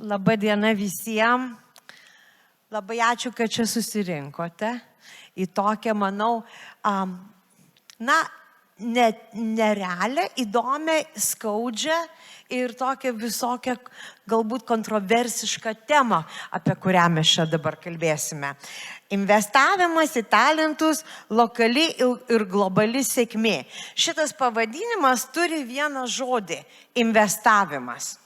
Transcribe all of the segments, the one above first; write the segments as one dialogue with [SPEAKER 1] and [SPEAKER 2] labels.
[SPEAKER 1] Labą dieną visiems. Labai ačiū, kad čia susirinkote į tokią, manau, nerealią, įdomią, skaudžią ir tokią visokią, galbūt kontroversišką temą, apie kurią mes čia dabar kalbėsime. Investavimas į talentus, lokali ir globali sėkmė. Šitas pavadinimas turi vieną žodį - investavimas.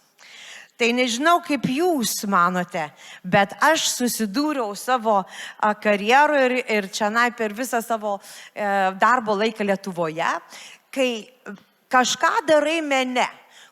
[SPEAKER 1] Tai nežinau, kaip jūs manote, bet aš susidūriau savo karjeroje ir čia per visą savo darbo laiką Lietuvoje, kai kažką darai mene,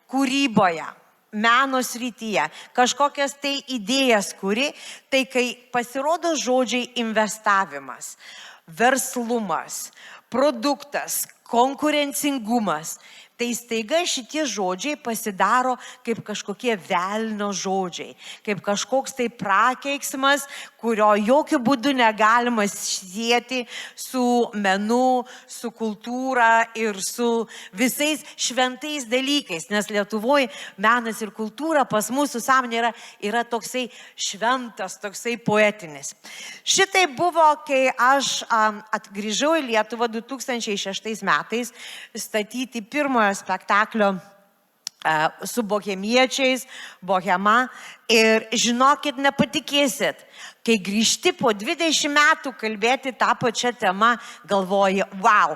[SPEAKER 1] kūryboje, meno srityje, kažkokias tai idėjas kuri, tai kai pasirodo žodžiai investavimas, verslumas, produktas, konkurencingumas, tai staiga šitie žodžiai pasidaro kaip kažkokie velnio žodžiai, kaip kažkoks tai prakeiksmas, kurio jokių būdų negalima sieti su menu, su kultūra ir su visais šventais dalykais, nes Lietuvoje menas ir kultūra pas mūsų sąmonė yra toksai šventas, toksai poetinis. Šitai buvo, kai aš atgrįžau į Lietuvą 2006 metais statyti pirmojo spektaklio su bohemiečiais, bohema. Ir žinokit, nepatikėsit, kai grįžti po 20 metų kalbėti tą pačią temą, galvoji, wow,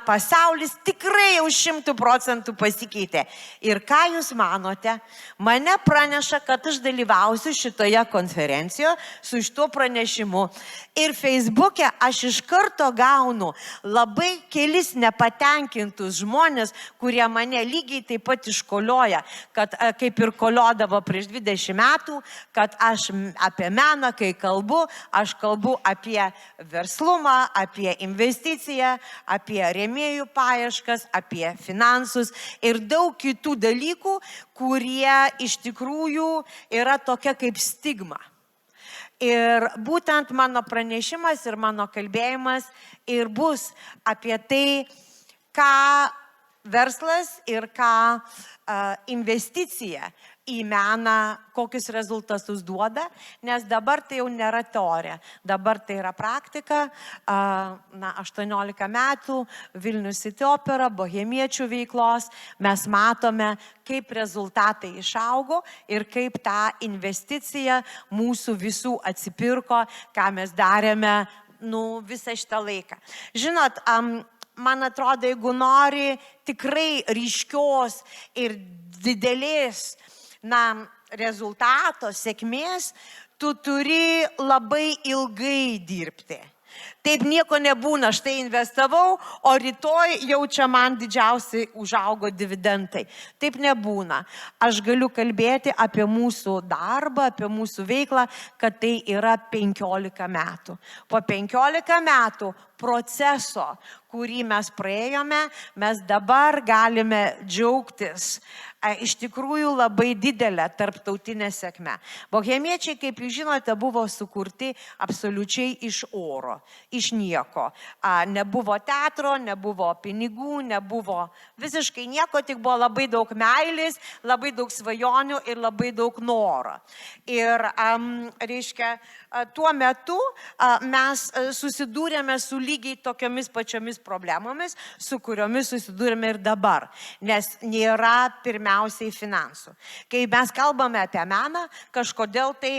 [SPEAKER 1] pasaulis tikrai jau 100% pasikeitė. Ir ką jūs manote? Mane praneša, kad aš dalyvausiu šitoje konferencijoje su šituo pranešimu. Ir Facebook'e aš iš karto gaunu labai kelis nepatenkintus žmonės, kurie mane lygiai taip pat iškolioja, kad kaip ir koliodavo prieš 20 metų, kad aš apie meną, kai kalbu, aš kalbu apie verslumą, apie investiciją, apie rėmėjų paieškas, apie finansus ir daug kitų dalykų, kurie iš tikrųjų yra tokia kaip stigma. Ir būtent mano pranešimas ir mano kalbėjimas ir bus apie tai, ką verslas ir ką investicija į meną, kokius rezultatus duoda, nes dabar tai jau nėra teorija, dabar tai yra praktika. 18 metų Vilnius City Opera, bohemiečių veiklos, mes matome, kaip rezultatai išaugo ir kaip ta investicija mūsų visų atsipirko, ką mes darėme visą šitą laiką. Žinot, man atrodo, jeigu nori tikrai ryškios ir didelės rezultato, sėkmės, tu turi labai ilgai dirbti. Taip nieko nebūna, štai investavau, o rytoj jau čia man didžiausiai užaugo dividendai. Taip nebūna. Aš galiu kalbėti apie mūsų darbą, apie mūsų veiklą, kad tai yra 15 metų. Po 15 metų proceso, kurį mes praėjome, mes dabar galime džiaugtis iš tikrųjų labai didelę tarptautinę sėkmę. Bohemiečiai, kaip jūs žinote, buvo sukurti absoliučiai iš oro, iš nieko. Nebuvo teatro, nebuvo pinigų, nebuvo visiškai nieko, tik buvo labai daug meilės, labai daug svajonių ir labai daug noro. Ir, reiškia, tuo metu mes susidūrėme su lygiai tokiamis pačiomis problemomis, su kuriomis susidūrėme ir dabar, nes nėra pirmiausiai finansų. Kai mes kalbame apie meną, kažkodėl tai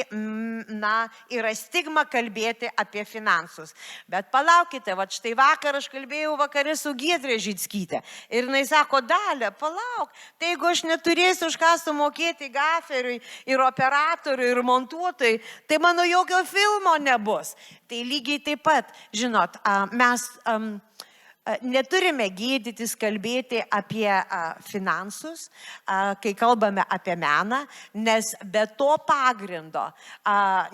[SPEAKER 1] yra stigma kalbėti apie finansus. Bet palaukite, štai vakar aš kalbėjau vakare su Giedre Žickyte ir jinai sako, Dalia, palauk, tai jeigu aš neturėsiu už ką sumokėti gaferiui ir operatoriui ir montuotojui, tai mano jokio filmo nebus. Tai lygiai taip pat, žinot, mes neturime gėdytis kalbėti apie finansus, kai kalbame apie meną, nes be to pagrindo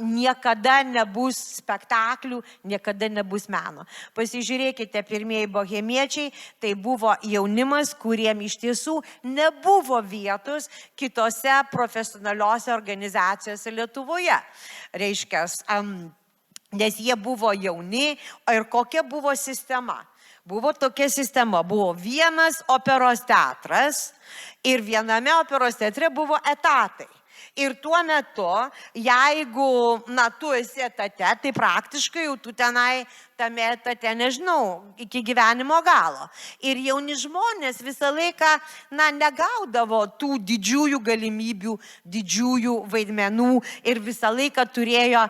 [SPEAKER 1] niekada nebus spektaklių, niekada nebus meno. Pasižiūrėkite, pirmieji bohemiečiai, tai buvo jaunimas, kuriem iš tiesų nebuvo vietos kitose profesionaliose organizacijose Lietuvoje. Reiškia, nes jie buvo jauni ir kokia buvo sistema. Buvo tokia sistema, buvo vienas operos teatras ir viename operos teatre buvo etatai. Ir tuo metu, jeigu, tu esi etate, tai praktiškai jau tu tenai tame etate, nežinau, iki gyvenimo galo. Ir jauni žmonės visą laiką, negaudavo tų didžiųjų galimybių, didžiųjų vaidmenų ir visą laiką turėjo,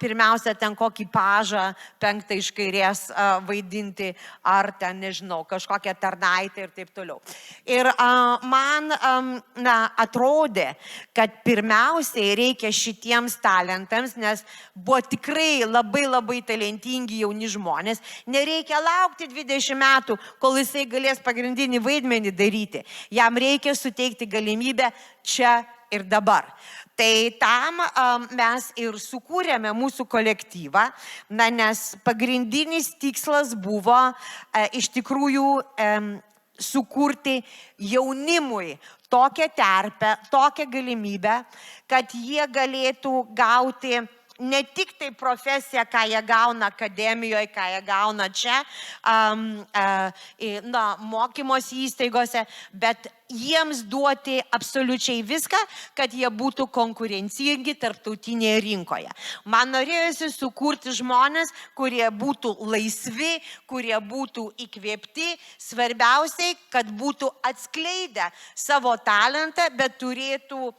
[SPEAKER 1] pirmiausia, ten kokį pažą 5 iš kairės vaidinti, ar ten, nežinau, kažkokią tarnaitę ir taip toliau. Ir man, atrodė, kad pirmiausiai reikia šitiems talentams, nes buvo tikrai labai labai talentingi jauni žmonės, nereikia laukti 20 metų, kol jisai galės pagrindinį vaidmenį daryti. Jam reikia suteikti galimybę čia ir dabar. Tai tam mes ir sukūrėme mūsų kolektyvą, nes pagrindinis tikslas buvo iš tikrųjų sukurti jaunimui tokią terpę, tokią galimybę, kad jie galėtų gauti ne tik tai profesiją, ką jie gauna akademijoje, ką jie gauna čia, mokymosi įstaigose, bet jiems duoti absoliučiai viską, kad jie būtų konkurencingi tarptautinėje rinkoje. Man norėjosi sukurti žmonės, kurie būtų laisvi, kurie būtų įkvėpti, svarbiausiai, kad būtų atskleidę savo talentą, bet turėtų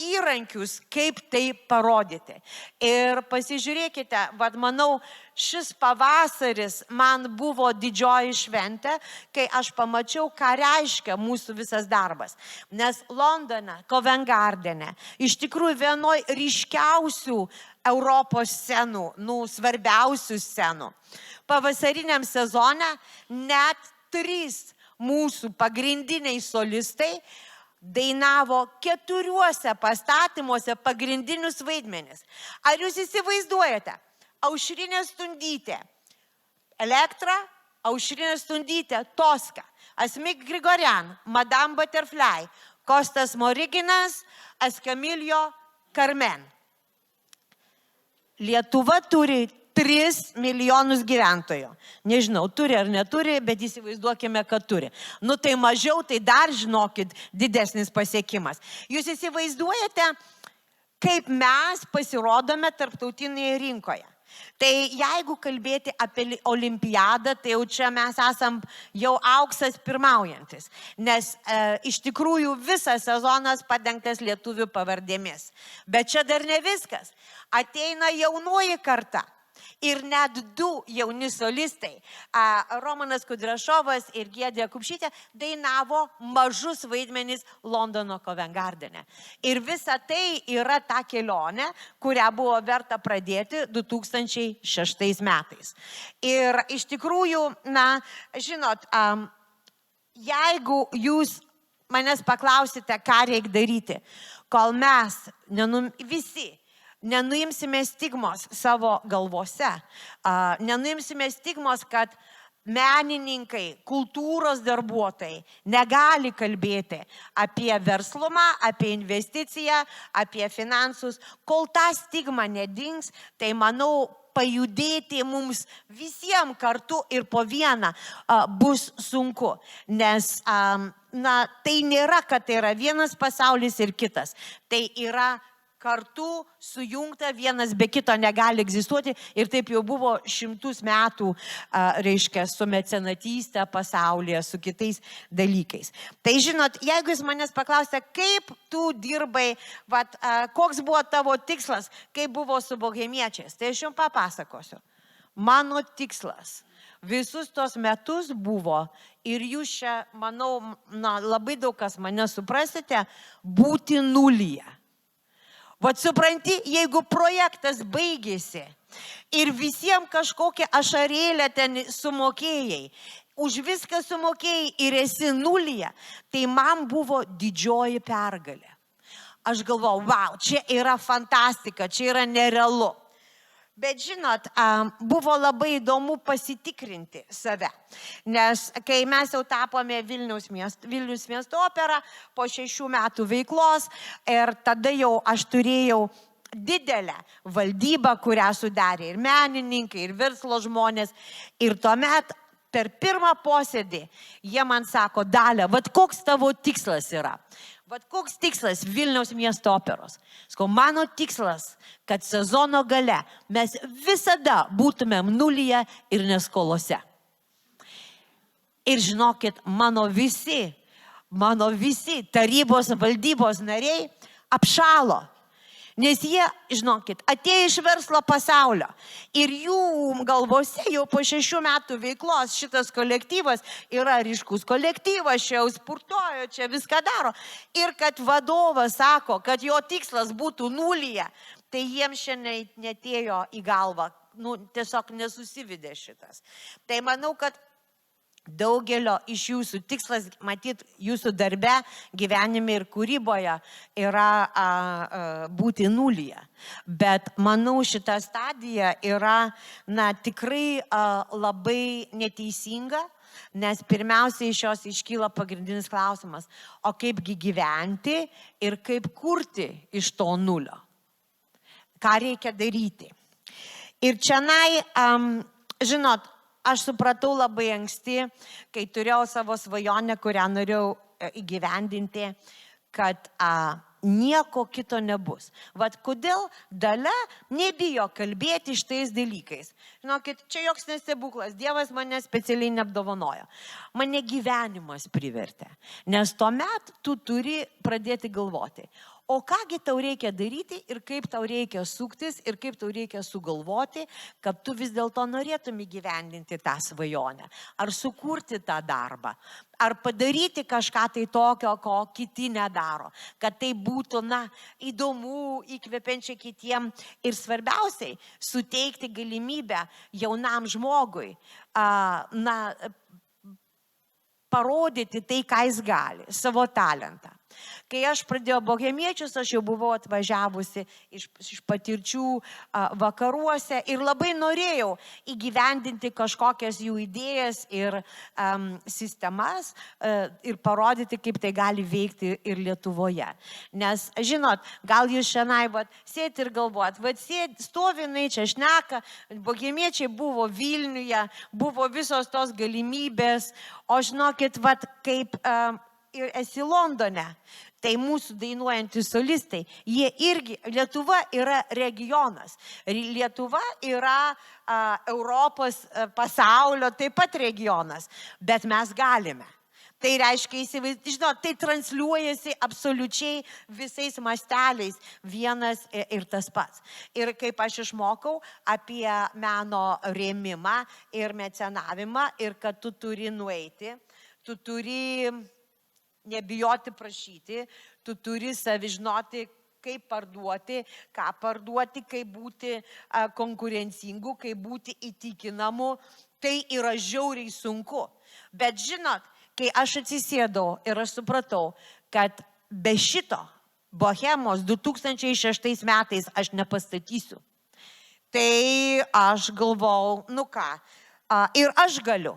[SPEAKER 1] įrankius, kaip tai parodyti. Ir pasižiūrėkite, manau, šis pavasaris man buvo didžioji šventė, kai aš pamačiau, ką reiškia mūsų visas darbas. Nes Londone, Covent Gardene, iš tikrųjų vienoj ryškiausių Europos scenų, svarbiausių scenų. Pavasariniam sezone net 3 mūsų pagrindiniai solistai dainavo 4 pastatymuose pagrindinius vaidmenis. Ar jūs įsivaizduojate? Aušrinė Stundytė, Elektra, Aušrinė Stundytė, Toska, Asmik Grigorian, Madame Butterfly, Kostas Smoriginas, Eskamiljo, Carmen. Lietuva turi 3 milijonus gyventojų. Nežinau, turi ar neturi, bet įsivaizduokime, kad turi. Tai mažiau, tai dar, žinokit, didesnis pasiekimas. Jūs įsivaizduojate, kaip mes pasirodome tarptautinėje rinkoje. Tai jeigu kalbėti apie olimpiadą, tai jau čia mes esam jau auksas pirmaujantis, nes iš tikrųjų visas sezonas padengtas lietuvių pavardėmis. Bet čia dar ne viskas. Ateina jaunoji karta. Ir net 2 jauni solistai, Romanas Kudrašovas ir Giedrė Kupšytė, dainavo mažus vaidmenis Londono Covent Gardene. Ir visa tai yra ta kelionė, kurią buvo verta pradėti 2006 metais. Ir iš tikrųjų, žinot, jeigu jūs manęs paklausite, ką reikia daryti, kol mes visi nenuimsime stigmos savo galvose, nenuimsime stigmos, kad menininkai, kultūros darbuotojai negali kalbėti apie verslumą, apie investiciją, apie finansus. Kol ta stigma nedings, tai manau, pajudėti mums visiems kartu ir po vieną bus sunku, nes tai nėra, kad tai yra vienas pasaulis ir kitas. Tai yra kartu sujungta, vienas be kito negali egzistuoti ir taip jau buvo 100 metų, reiškia, su mecenatystė pasaulyje, su kitais dalykais. Tai žinot, jeigu jūs manęs paklausite, kaip tu dirbai, koks buvo tavo tikslas, kaip buvo su bohemiečiais, tai aš jums papasakosiu. Mano tikslas visus tos metus buvo, ir jūs čia, manau, labai daug kas mane suprasite, būti nulyje. Supranti, jeigu projektas baigėsi ir visiems kažkokią ašarėlę ten sumokėjai, už viską sumokėjai ir esi nulyje, tai man buvo didžioji pergalė. Aš galvojau, wow, čia yra fantastika, čia yra nerealu. Bet žinot, buvo labai įdomu pasitikrinti save, nes kai mes jau tapome Vilnius miesto opera po 6 metų veiklos ir tada jau aš turėjau didelę valdybą, kurią sudarė ir menininkai, ir verslo žmonės, ir tuomet per pirmą posėdį jie man sako, Dalia, koks tavo tikslas yra? Vat koks tikslas Vilniaus miesto operos? Sakau, mano tikslas, kad sezono gale mes visada būtumėm nulyje ir neskolose. Ir žinokit, mano visi tarybos valdybos nariai apšalo. Nes jie, žinokit, atėjo iš verslo pasaulio ir jų galvose jau po 6 metų veiklos šitas kolektyvas yra ryškus kolektyvas, čia jau sportuoja, čia viską daro. Ir kad vadovas sako, kad jo tikslas būtų nulyje, tai jiems šiandien netėjo į galvą, tiesiog nesusividė šitas. Tai manau, kad daugelio iš jūsų tikslas, matyt, jūsų darbe, gyvenime ir kūryboje yra būti nulyje. Bet manau, šita stadija yra tikrai labai neteisinga, nes pirmiausia iš jos iškyla pagrindinis klausimas, o kaipgi gyventi ir kaip kurti iš to nulio. Ką reikia daryti. Ir čianai, žinot, aš supratau labai anksti, kai turėjau savo svajonę, kurią norėjau įgyvendinti, kad nieko kito nebus. Vat kodėl Dalia nebijo kalbėti šitais dalykais. Žinokit, čia joks nestebuklas, Dievas mane specialiai neapdovanojo. Mane gyvenimas privertė, nes tuomet tu turi pradėti galvoti. O kągi tau reikia daryti ir kaip tau reikia suktis ir kaip tau reikia sugalvoti, kad tu vis dėlto norėtum įgyvendinti tą svajonę. Ar sukurti tą darbą, ar padaryti kažką tai tokio, ko kiti nedaro. Kad tai būtų, įdomu, įkvepiančia kitiem. Ir svarbiausiai, suteikti galimybę jaunam žmogui, parodyti tai, ką jis gali, savo talentą. Kai aš pradėjau Bohemiečius, aš jau buvau atvažiavusi iš patirčių vakaruose ir labai norėjau įgyvendinti kažkokias jų idėjas ir sistemas ir parodyti, kaip tai gali veikti ir Lietuvoje. Nes, žinot, gal jūs šiandien sėdi ir galvojat, stovinai čia šneka, Bohemiečiai buvo Vilniuje, buvo visos tos galimybės, o žinokit, kaip ir esi Londone, tai mūsų dainuojantys solistai, jie irgi, Lietuva yra regionas. Lietuva yra Europos, pasaulio taip pat regionas, bet mes galime. Tai reiškia, žinot, tai transliuojasi absoliučiai visais masteliais vienas ir tas pats. Ir kaip aš išmokau apie meno rėmimą ir mecenavimą ir kad tu turi nueiti, tu turi nebijoti prašyti, tu turi savižinoti, kaip parduoti, ką parduoti, kaip būti konkurencingu, kaip būti įtikinamu. Tai yra žiauriai sunku. Bet žinot, kai aš atsisėdau ir aš supratau, kad be šito Bohemos 2006 metais aš nepastatysiu, tai aš galvau, ir aš galiu.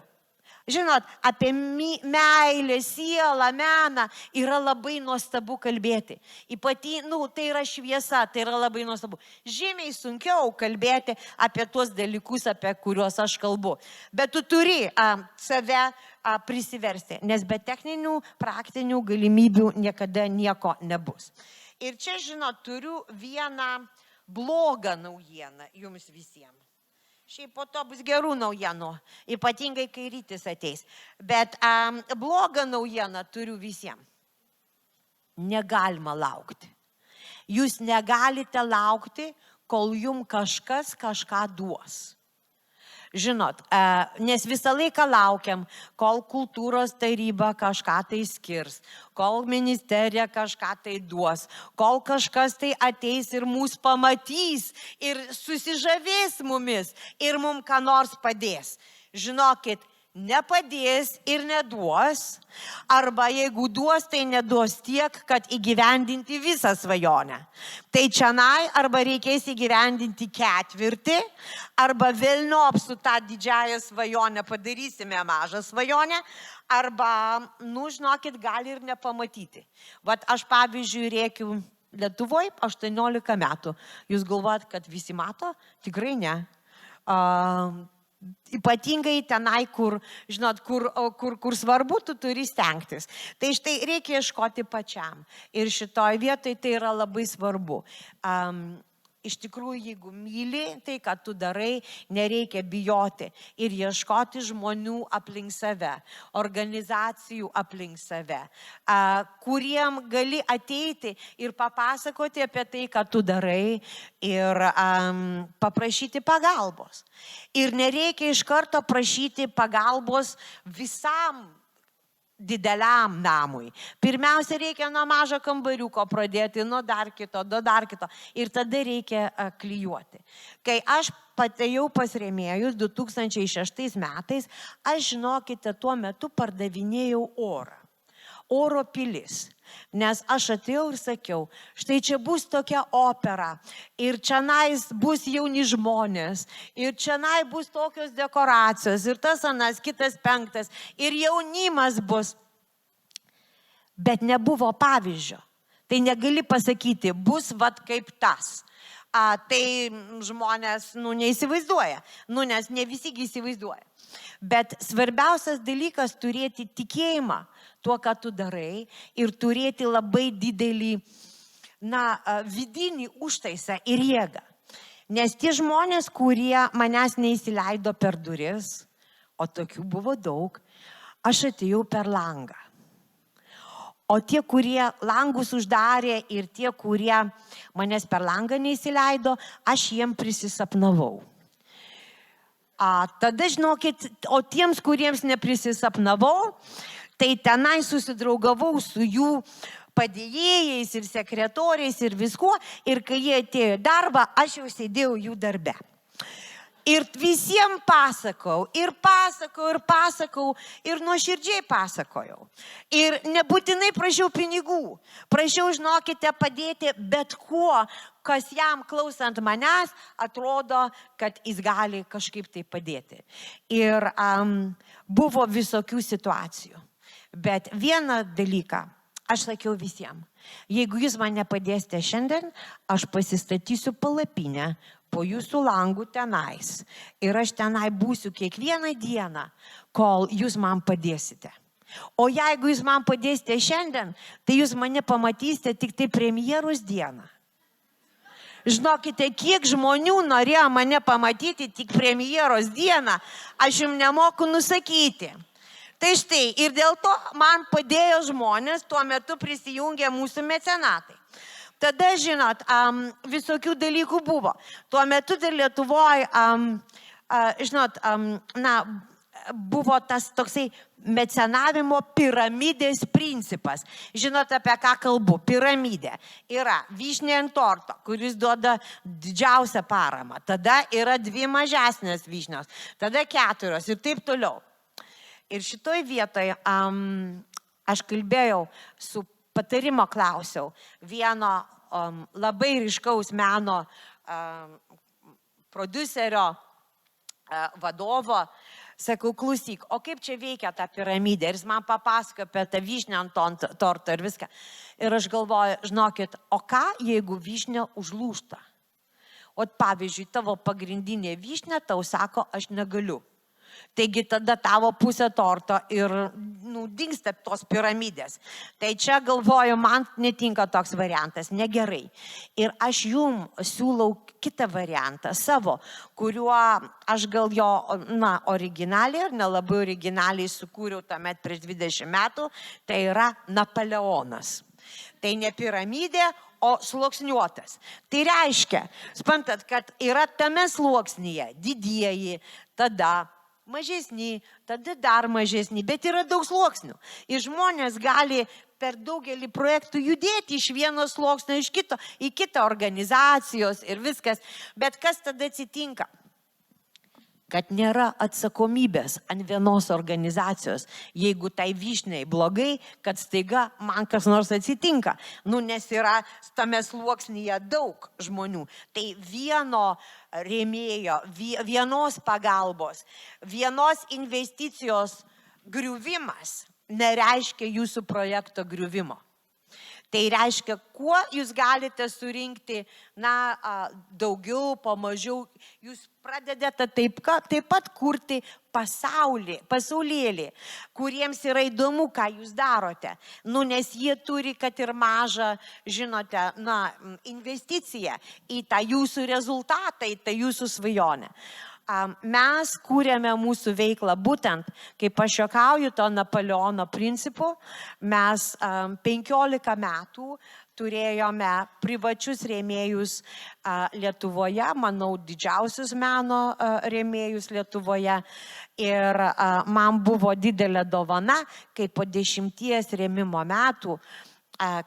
[SPEAKER 1] Žinot, apie meilę, sielą, meną yra labai nuostabu kalbėti. Tai yra šviesa, tai yra labai nuostabu. Žymiai sunkiau kalbėti apie tuos dalykus, apie kuriuos aš kalbu. Bet tu turi save prisiversti, nes be techninių, praktinių galimybių niekada nieko nebus. Ir čia, žinot, turiu vieną blogą naujieną jums visiems. Šiaip po to bus gerų naujienų, ypatingai kai rytis ateis. Bet blogą naujieną turiu visiems. Negalima laukti. Jūs negalite laukti, kol jums kažkas kažką duos. Žinot, nes visą laiką laukiam, kol kultūros taryba kažką tai skirs, kol ministerija kažką tai duos, kol kažkas tai ateis ir mus pamatys ir susižavės mumis ir mums ką nors padės. Žinokit, nepadės ir neduos, arba jeigu duos, tai neduos tiek, kad įgyvendinti visą svajonę. Tai čianai arba reikės įgyvendinti 4, arba velniop su tą didžiąją svajonę padarysime mažą svajonę, arba, žinokit, gali ir nepamatyti. Vat aš pavyzdžiui rėkiu Lietuvoje 18 metų. Jūs galvojat, kad visi mato? Tikrai ne. Ypatingai tenai, kur, žinot, kur svarbu, tu turi stengtis. Tai štai reikia ieškoti pačiam. Ir šitoj vietoj tai yra labai svarbu. Iš tikrųjų, jeigu myli tai, ką tu darai, nereikia bijoti ir ieškoti žmonių aplink save, organizacijų aplink save, kuriem gali ateiti ir papasakoti apie tai, ką tu darai ir paprašyti pagalbos. Ir nereikia iš karto prašyti pagalbos visam dideliam namui. Pirmiausia, reikia nuo mažo kambariuko pradėti, nuo dar kito. Ir tada reikia klijuoti. Kai aš atėjau pas rėmėjus 2006 metais, aš, žinokite, tuo metu pardavinėjau orą. Oro pilis. Nes aš atėjau ir sakiau, štai čia bus tokia opera ir čionais bus jauni žmonės ir čionai bus tokios dekoracijos ir tas anas, kitas penktas ir jaunimas bus. Bet nebuvo pavyzdžio. Tai negali pasakyti, bus vat kaip tas. Tai žmonės, neįsivaizduoja, nes ne visi įsivaizduoja. Bet svarbiausias dalykas turėti tikėjimą tuo, ką tu darai ir turėti labai didelį, vidinį užtaisą ir jėgą. Nes tie žmonės, kurie manęs neįsileido per duris, o tokių buvo daug, aš atėjau per langą. O tie, kurie langus uždarė ir tie, kurie manęs per langą neįsileido, aš jiem prisisapnavau. Tada, žinokit, o tiems, kuriems neprisisapnavau, tai tenai susidraugavau su jų padėjėjais ir sekretoriais ir viskuo. Ir kai jie atėjo į darbą, aš jau sėdėjau jų darbe. Ir visiems pasakau, ir nuoširdžiai pasakojau. Ir nebūtinai prašiau pinigų. Prašiau, žinokite, padėti bet kuo, kas jam klausant manęs atrodo, kad jis gali kažkaip tai padėti. Ir buvo visokių situacijų. Bet vieną dalyką aš sakiau visiems. Jeigu jūs man nepadėsite šiandien, aš pasistatysiu palapinę po jūsų langų tenais. Ir aš tenai būsiu kiekvieną dieną, kol jūs man padėsite. O jeigu jūs man padėsite šiandien, tai jūs mane pamatysite tik tai premjeros dieną. Žinokite, kiek žmonių norėjo mane pamatyti tik premjeros dieną, aš jums nemoku nusakyti. Tai štai, ir dėl to man padėjo žmonės, tuo metu prisijungė mūsų mecenatai. Tada, žinot, visokių dalykų buvo. Tuo metu dar Lietuvoje, buvo tas toksai mecenavimo piramidės principas. Žinot, apie ką kalbu? Piramidė. Yra vyšnė ant torto, kuris duoda didžiausią paramą. Tada yra 2 mažesnės vyšnios. Tada 4 ir taip toliau. Ir šitoj vietoje aš kalbėjau su patarimo klausiau vieno labai ryškaus meno prodiuserio vadovo. Sakau, klausyk, o kaip čia veikia ta piramidė? Ir jis man papasakojo apie tą vyšnę ant torto ir viską. Ir aš galvoju, žinokit, o ką, jeigu vyšnė užlūžta? O pavyzdžiui, tavo pagrindinė vyšnė tau sako, aš negaliu. Taigi tada tavo pusė torto ir dingsta tos piramidės. Tai čia galvoju, man netinka toks variantas, negerai. Ir aš jums siūlau kitą variantą savo, kuriuo aš gal jo originaliai ar nelabai originaliai sukūriau tuomet prieš 20 metų, tai yra Napoleonas. Tai ne piramidė, o sluoksniuotas. Tai reiškia, suprantat, kad yra tame sluoksnyje didieji, tada mažesni, tada dar mažesni, bet yra daug sluoksnių. Ir žmonės gali per daugelį projektų judėti iš vieno sluoksnio iš kito, į kitą organizacijos ir viskas. Bet kas tada atsitinka? Kad nėra atsakomybės ant vienos organizacijos, jeigu tai vyšniai blogai, kad staiga man kas nors atsitinka. Nes yra tame sluoksnyje daug žmonių. Tai vieno rėmėjo, vienos pagalbos, vienos investicijos griuvimas nereiškia jūsų projekto griuvimo. Tai reiškia, kuo jūs galite surinkti, daugiau, pamažiau, jūs pradedate taip pat kurti pasaulėlį, kuriems yra įdomu, ką jūs darote. Nes jie turi, kad ir mažą, žinote, investiciją į tą jūsų rezultatą, į tą jūsų svajonę. Mes kūrėme mūsų veiklą būtent, kaip aš juokauju, to Napoleono principu. Mes 15 metų turėjome privačius rėmėjus Lietuvoje, manau, didžiausius meno rėmėjus Lietuvoje. Ir man buvo didelė dovana, kai po 10 rėmimo metų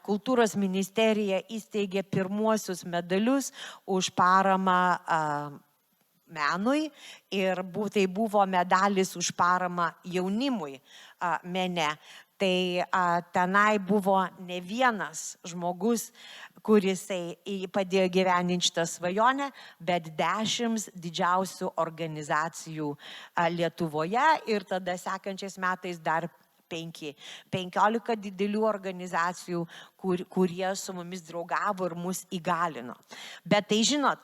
[SPEAKER 1] Kultūros ministerija įsteigė pirmuosius medalius už paramą menui ir tai buvo medalis už paramą jaunimui mene. Tai tenai buvo ne vienas žmogus, kuris padėjo gyveninti šitą svajonę, bet 10 didžiausių organizacijų Lietuvoje ir tada sekančiais metais dar 15 didelių organizacijų, kurie su mumis draugavo ir mus įgalino. Bet tai žinot,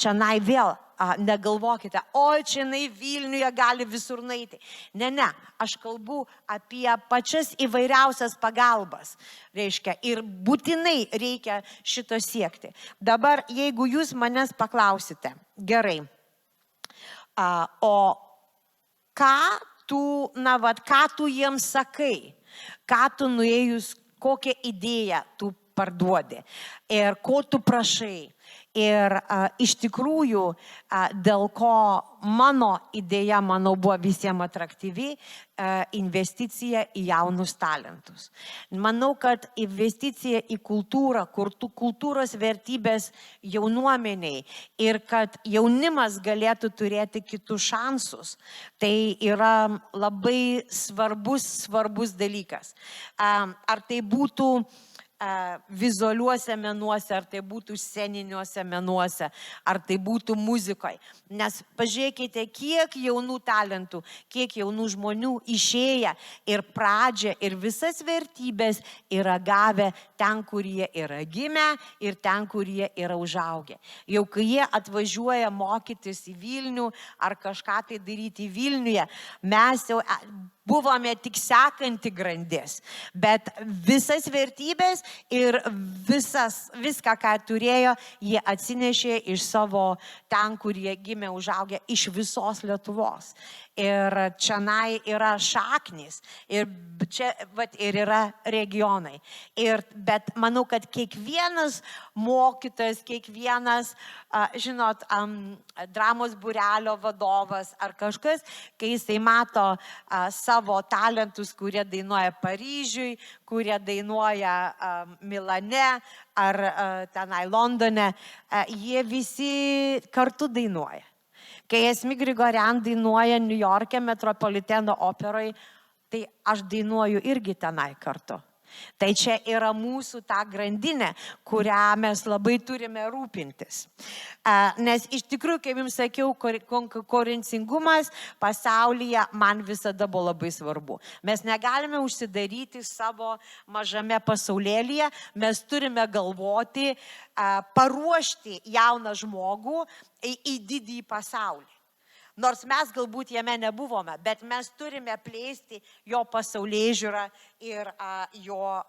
[SPEAKER 1] čianai vėl negalvokite, čianai Vilniuje gali visur nueiti. Ne, aš kalbu apie pačias įvairiausias pagalbas. Reiškia, ir būtinai reikia šito siekti. Dabar, jeigu jūs manęs paklausite, gerai, o ką tu jiems sakai, ką tu nuėjus, kokią idėją tu parduodi ir ko tu prašai. Ir iš tikrųjų, dėl ko mano idėja, manau, buvo visiems atraktyvi, investicija į jaunus talentus. Manau, kad investicija į kultūrą, kultūros vertybės jaunuomeniai ir kad jaunimas galėtų turėti kitus šansus, tai yra labai svarbus dalykas. Ar tai būtų vizualiuose menuose, ar tai būtų sceniniuose menuose, ar tai būtų muzikoje. Nes pažiūrėkite, kiek jaunų talentų, kiek jaunų žmonių išėję ir pradžią ir visas vertybės yra gavę ten, kur jie yra gimę ir ten, kur jie yra užaugę. Jau kai jie atvažiuoja mokytis į Vilnių ar kažką tai daryti Vilniuje, mes jau buvome tik sekanti grandis, bet visas vertybės ir viską, ką turėjo, jie atsinešė iš savo ten, kur jie gimė, užaugę, iš visos Lietuvos. Ir čianai yra šaknys, ir čia ir yra regionai. Bet manau, kad kiekvienas mokytojas, kiekvienas, dramos būrelio vadovas ar kažkas, kai jisai mato savo talentus, kurie dainuoja Paryžiui, kurie dainuoja Milane ar tenai Londone, jie visi kartu dainuoja. Kai Asmik Grigorian dainuoja New York'e Metropoliteno operoj, tai aš dainuoju irgi tenai kartu. Tai čia yra mūsų ta grandinė, kurią mes labai turime rūpintis. Nes iš tikrųjų, kaip jums sakiau, konkurencingumas pasaulyje man visada buvo labai svarbu. Mes negalime užsidaryti savo mažame pasaulėlyje, mes turime galvoti, paruošti jauną žmogų į didįjį pasaulį. Nors mes galbūt jame nebuvome, bet mes turime plėsti jo pasaulėžiūrą ir jo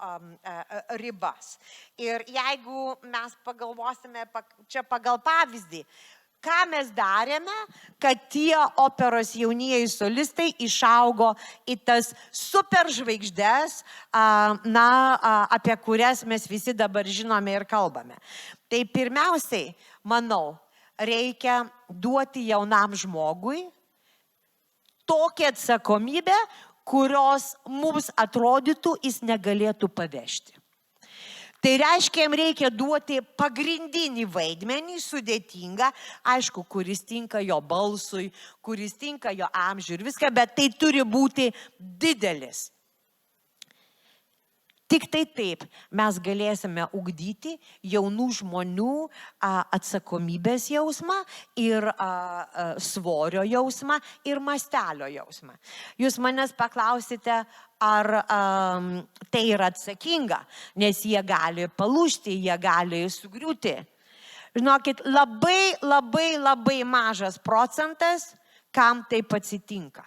[SPEAKER 1] ribas. Ir jeigu mes pagalvosime čia pagal pavyzdį, ką mes darėme, kad tie operos jaunieji solistai išaugo į tas superžvaigždes, apie kurias mes visi dabar žinome ir kalbame. Tai pirmiausiai, manau, reikia duoti jaunam žmogui tokią atsakomybę, kurios mums atrodytų, jis negalėtų pavežti. Tai reiškia, jam reikia duoti pagrindinį vaidmenį, sudėtingą, aišku, kuris tinka jo balsui, kuris tinka jo amžiui ir viską, bet tai turi būti didelis. Tik tai taip mes galėsime ugdyti jaunų žmonių atsakomybės jausmą ir svorio jausmą ir mastelio jausmą. Jūs manęs paklausite, ar tai yra atsakinga, nes jie gali palūžti, jie gali sugriūti. Žinokit, labai mažas procentas, kam taip atsitinka.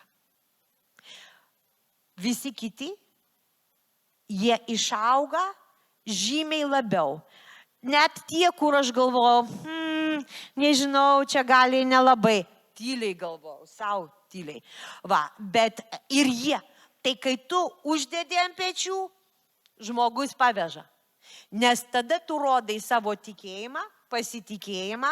[SPEAKER 1] Visi kiti, jie išauga žymiai labiau. Net tie, kur aš galvojau, nežinau, čia gali nelabai, tyliai galvojau, savo tyliai. Va, bet ir jie, tai kai tu uždedi ant pečių, žmogus paveža. Nes tada tu rodai savo tikėjimą, pasitikėjimą,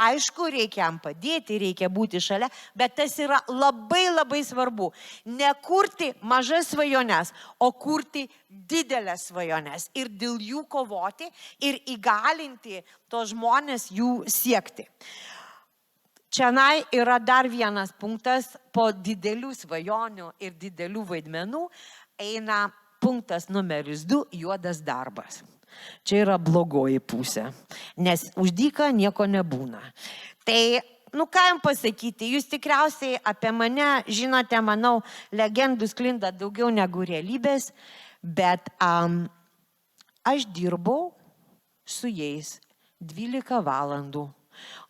[SPEAKER 1] aišku, reikia jam padėti, reikia būti šalia, bet tas yra labai svarbu. Nekurti mažas svajones, o kurti didelės svajones ir dėl jų kovoti ir įgalinti tos žmonės jų siekti. Čianai yra dar vienas punktas, po didelių svajonių ir didelių vaidmenų eina punktas numeris 2, juodas darbas. Čia yra blogoji pusė, nes už dyką nieko nebūna. Tai, ką jums pasakyti, jūs tikriausiai apie mane žinote, manau, legendų sklinda daugiau negu realybės, bet aš dirbau su jais 12 valandų,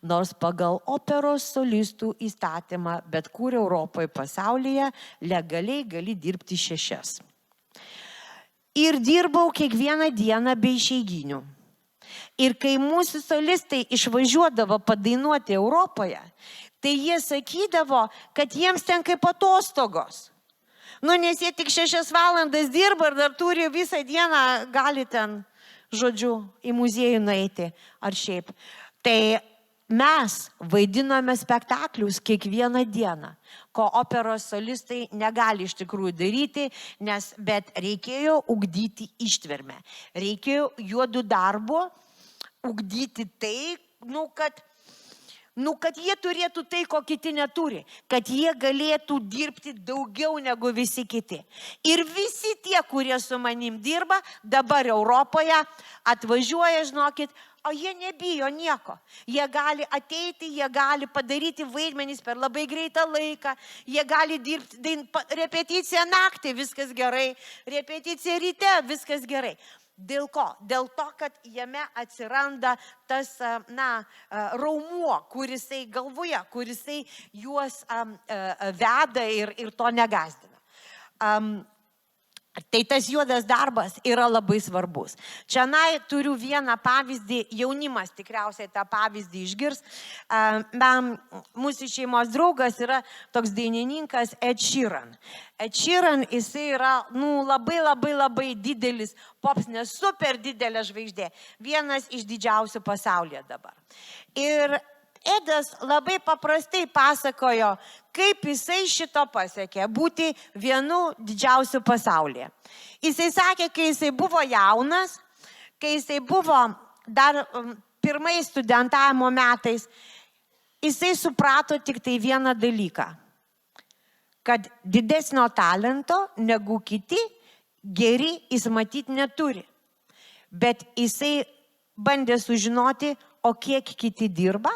[SPEAKER 1] nors pagal operos solistų įstatymą, bet kur Europoje, pasaulyje, legaliai gali dirbti 6. Ir dirbau kiekvieną dieną be išeiginių. Ir kai mūsų solistai išvažiuodavo padainuoti Europoje, tai jie sakydavo, kad jiems ten kaip atostogos. Nes jie tik 6 valandas dirba ir dar turi visą dieną, gali ten, žodžiu, į muziejų nueiti ar šiaip. Tai mes vaidinome spektaklius kiekvieną dieną, ko operos solistai negali iš tikrųjų daryti, bet reikėjo ugdyti ištvermę. Reikėjo juodų darbo ugdyti tai, kad jie turėtų tai, ko kiti neturi, kad jie galėtų dirbti daugiau negu visi kiti. Ir visi tie, kurie su manim dirba, dabar Europoje atvažiuoja, žinokit, o jie nebijo nieko. Jie gali ateiti, jie gali padaryti vaidmenys per labai greitą laiką, jie gali dirbti repeticiją naktį, viskas gerai, repeticiją ryte, viskas gerai. Dėl ko? Dėl to, kad jame atsiranda tas raumuo, kurisai galvoje, kurisai juos veda ir to negazdina. Tai tas juodas darbas yra labai svarbus. Čianai turiu vieną pavyzdį, jaunimas tikriausiai tą pavyzdį išgirs. Mūsų šeimos draugas yra toks dainininkas Ed Sheeran. Ed Sheeran, jisai yra labai didelis popsnės, super didelė žvaigždė. Vienas iš didžiausių pasaulyje dabar. Ir Edas labai paprastai pasakojo, kaip jisai šito pasiekė, būti vienu didžiausių pasaulyje. Jisai sakė, kai jisai buvo jaunas, kai jisai buvo dar pirmais studentavimo metais, jisai suprato tik tai vieną dalyką, kad didesnio talento negu kiti geri jis matyti neturi. Bet jisai bandė sužinoti, o kiek kiti dirba,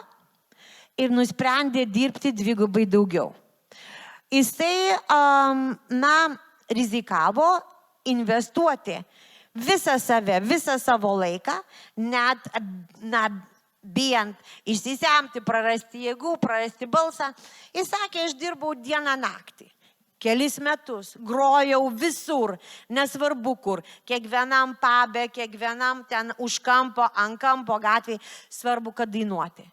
[SPEAKER 1] ir nusprendė dirbti 2 daugiau. Jisai, rizikavo investuoti visą save, visą savo laiką, net, bijant išsisemti, prarasti jėgų, prarasti balsą. Jis sakė, aš dirbau dieną naktį. Kelis metus grojau visur, nesvarbu kur, kiekvienam pube, kiekvienam ten už kampo, ant kampo gatvėje, svarbu, kad dainuoti.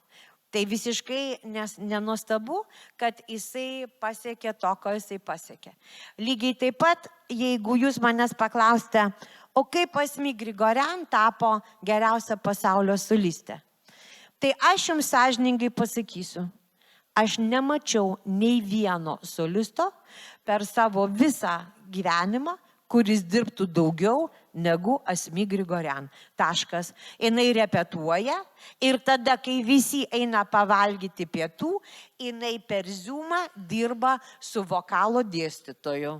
[SPEAKER 1] Tai visiškai nenuostabu, kad jisai pasiekė to, ko jisai pasiekė. Lygiai taip pat, jeigu jūs manęs paklausite, o kaip Asmik Grigorian tapo geriausia pasaulio solistė, tai aš jums sąžiningai pasakysiu, aš nemačiau nei vieno solisto per savo visą gyvenimą, kuris dirbtų daugiau negu Asmik Grigorian. Taškas. Jinai repetuoja ir tada, kai visi eina pavalgyti pietų, jinai per Zoomą dirba su vokalo dėstytoju.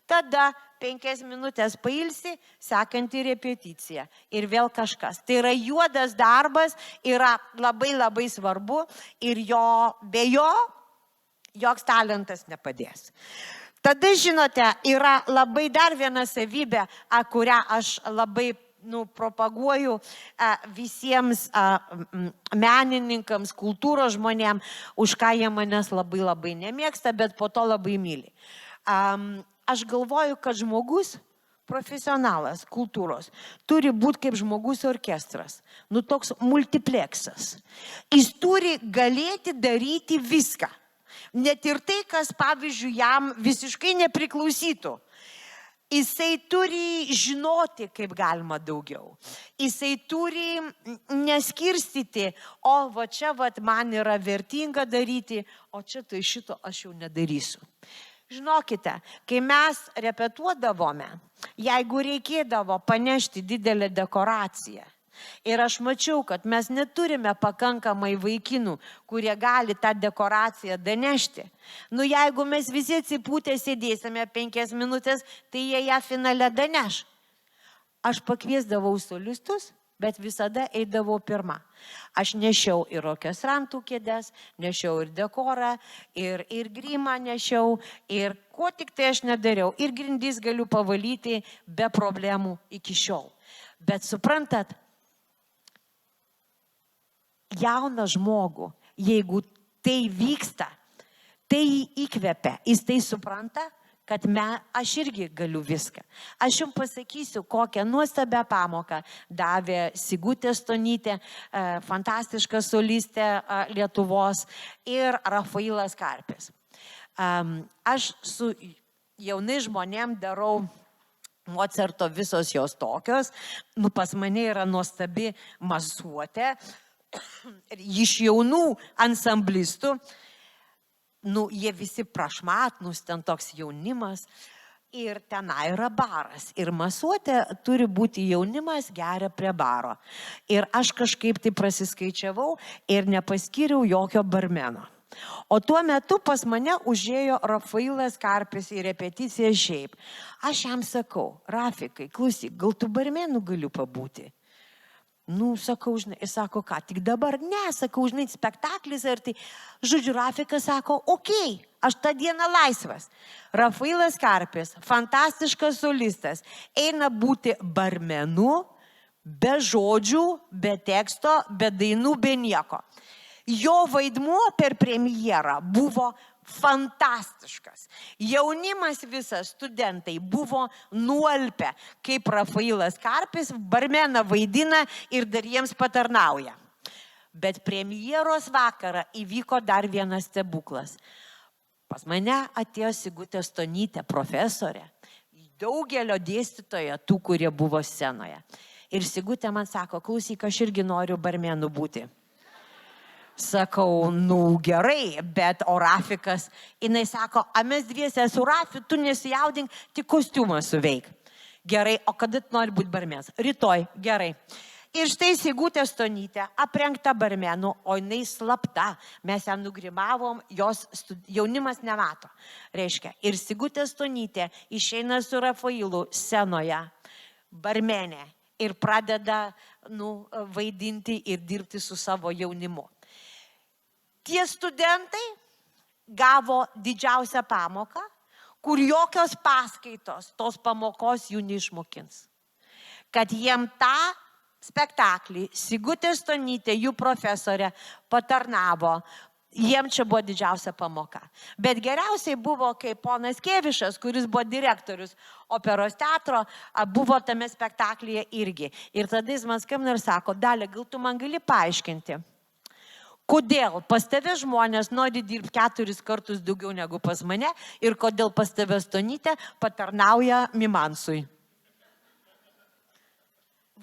[SPEAKER 1] Tada 5 minutės pailsi, sekanti repeticija ir vėl kažkas. Tai yra juodas darbas, yra labai svarbu ir be jo joks talentas nepadės. Tada, žinote, yra labai dar viena savybė, kurią aš labai propaguoju visiems menininkams, kultūros žmonėms, už ką jie manęs labai labai nemėgsta, bet po to labai myli. Aš galvoju, kad žmogus, profesionalas kultūros, turi būti kaip žmogus orkestras, toks multipleksas. Jis turi galėti daryti viską. Net ir tai, kas, pavyzdžiui, jam visiškai nepriklausytų. Jisai turi žinoti, kaip galima daugiau. Jisai turi neskirstyti, o va čia man yra vertinga daryti, o čia tai šito aš jau nedarysiu. Žinokite, kai mes repetuodavome, jeigu reikėdavo panešti didelę dekoraciją, ir aš mačiau, kad mes neturime pakankamai vaikinų, kurie gali tą dekoraciją danešti. Jeigu mes visi atsipūtę sėdėsime 5 minutės, tai jie ją finale daneš. Aš pakviesdavau solistus, bet visada eidavau pirma. Aš nešiau ir orkestrantų kėdes, nešiau ir dekorą, ir grimą nešiau, ir ko tik tai aš nedariau. Ir grindis galiu pavalyti be problemų iki šiol. Bet suprantat, jauną žmogų, jeigu tai vyksta, tai jį įkvepia, jis tai supranta, kad aš irgi galiu viską. Aš jums pasakysiu, kokią nuostabią pamoką davė Sigutė Stonytė, fantastiška solistė Lietuvos, ir Rafailas Karpis. Aš su jaunai žmonėm darau Mocarto visos jos tokios, pas mane yra nuostabi masuotė, iš jaunų ansamblistų, jie visi prašmatnus, ten toks jaunimas, ir tenai yra baras. Ir masuotė turi būti jaunimas geria prie baro. Ir aš kažkaip tai prasiskaičiavau ir nepaskyriau jokio barmeno. O tuo metu pas mane užėjo Rafailas Karpis į repeticiją šiaip. Aš jam sakau, Rafikai, klausyk, gal tu barmenu galiu pabūti? Sakau, žinai, jis sako, ką, tik dabar? Ne, sakau, žinai, spektaklis ir tai, žodžiu, Rafikas sako, okei, aš tą dieną laisvas. Rafailas Karpis, fantastiškas solistas, eina būti barmenu, be žodžių, be teksto, be dainų, be nieko. Jo vaidmuo per premjerą buvo fantastiškas. Jaunimas visas, studentai, buvo nualpę, kaip Rafailas Karpis barmeną vaidina ir dar jiems patarnauja. Bet premjeros vakarą įvyko dar vienas stebuklas. Pas mane atėjo Sigutė Stonytė, profesorė, daugelio dėstytoja, tų, kurie buvo scenoje. Ir Sigutė man sako, klausyk, aš irgi noriu barmenu būti. Sakau, gerai, bet o Rafikas, jinai sako, mes dviese su Rafi, tu nesijaudink, tik kostiumą suveik. Gerai, o kada tu nori būti barmenas? Rytoj, gerai. Ir štai Sigutė Stonytė, aprengta barmenu, o jinai slapta. Mes ją nugrimavom, jos jaunimas nemato. Reiškia, ir Sigutė Stonytė išeina su Rafailu scenoje, barmenė, ir pradeda vaidinti ir dirbti su savo jaunimu. Tie studentai gavo didžiausią pamoką, kur jokios paskaitos tos pamokos jų neišmokins. Kad jiem tą spektaklį Sigutė Stonytė, jų profesorė, patarnavo. Jiem čia buvo didžiausia pamoka. Bet geriausiai buvo, kai ponas Kėvišas, kuris buvo direktorius operos teatro, buvo tame spektaklyje irgi. Ir tada jis man skambina ir sako, Dalia, gal tu man gali paaiškinti, kodėl pas tave žmonės nori dirbti 4 kartus daugiau negu pas mane ir kodėl pas tave Stonytė patarnauja Mimansui.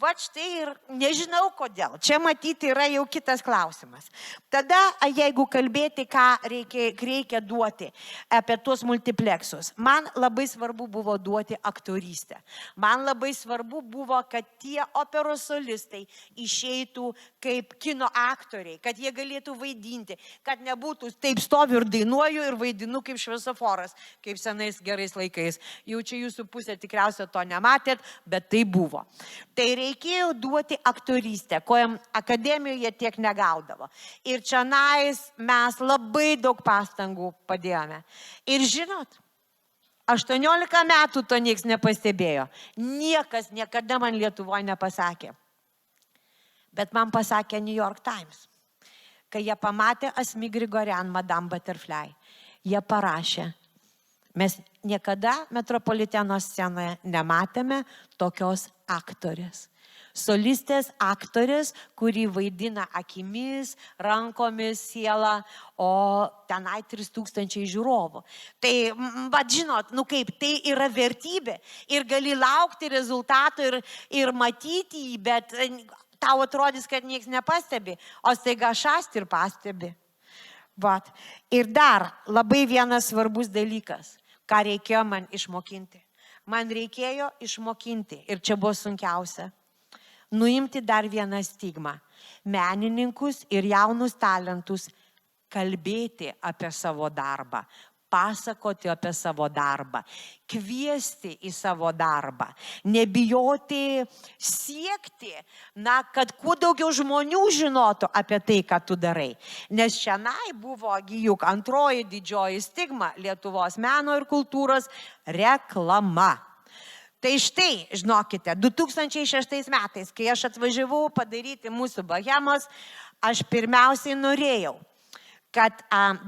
[SPEAKER 1] Va štai ir nežinau kodėl. Čia matyti yra jau kitas klausimas. Tada, jeigu kalbėti, ką reikia duoti apie tuos multipleksus, man labai svarbu buvo duoti aktorystę. Man labai svarbu buvo, kad tie operos solistai išeitų kaip kino aktoriai, kad jie galėtų vaidinti, kad nebūtų taip stoviu ir dainuoju ir vaidinu kaip šviesoforas, kaip senais gerais laikais. Jau čia jūsų pusė tikriausiai to nematėt, bet tai buvo. Tai reikėjo duoti aktorystę, ko akademijoje tiek negaudavo. Ir čionais mes labai daug pastangų padėjome. Ir žinot, 18 metų to nieks nepastebėjo. Niekas niekada man Lietuvoje nepasakė. Bet man pasakė New York Times. Kai jie pamatė Asmik Grigorian, Madame Butterfly, jie parašė, mes niekada Metropoliteno scenoje nematėme tokios aktorės. Solistės aktorės, kuri vaidina akimis, rankomis, sielą, o tenai 3000 žiūrovų. Tai, žinot, kaip, tai yra vertybė ir gali laukti rezultatų ir matyti jį, bet tau atrodys, kad nieks nepastebi, o staiga šast ir pastebi. Vat. Ir dar labai vienas svarbus dalykas, ką reikėjo man išmokinti. Man reikėjo išmokinti, ir čia buvo sunkiausia, nuimti dar vieną stigmą. Menininkus ir jaunus talentus kalbėti apie savo darbą, pasakoti apie savo darbą, kviesti į savo darbą, nebijoti siekti, kad kuo daugiau žmonių žinotų apie tai, ką tu darai. Nes šiandien buvo juk antroji didžioji stigma Lietuvos meno ir kultūros reklama. Tai štai, žinokite, 2006 metais, kai aš atvažiavau padaryti mūsų bohemos, aš pirmiausiai norėjau, kad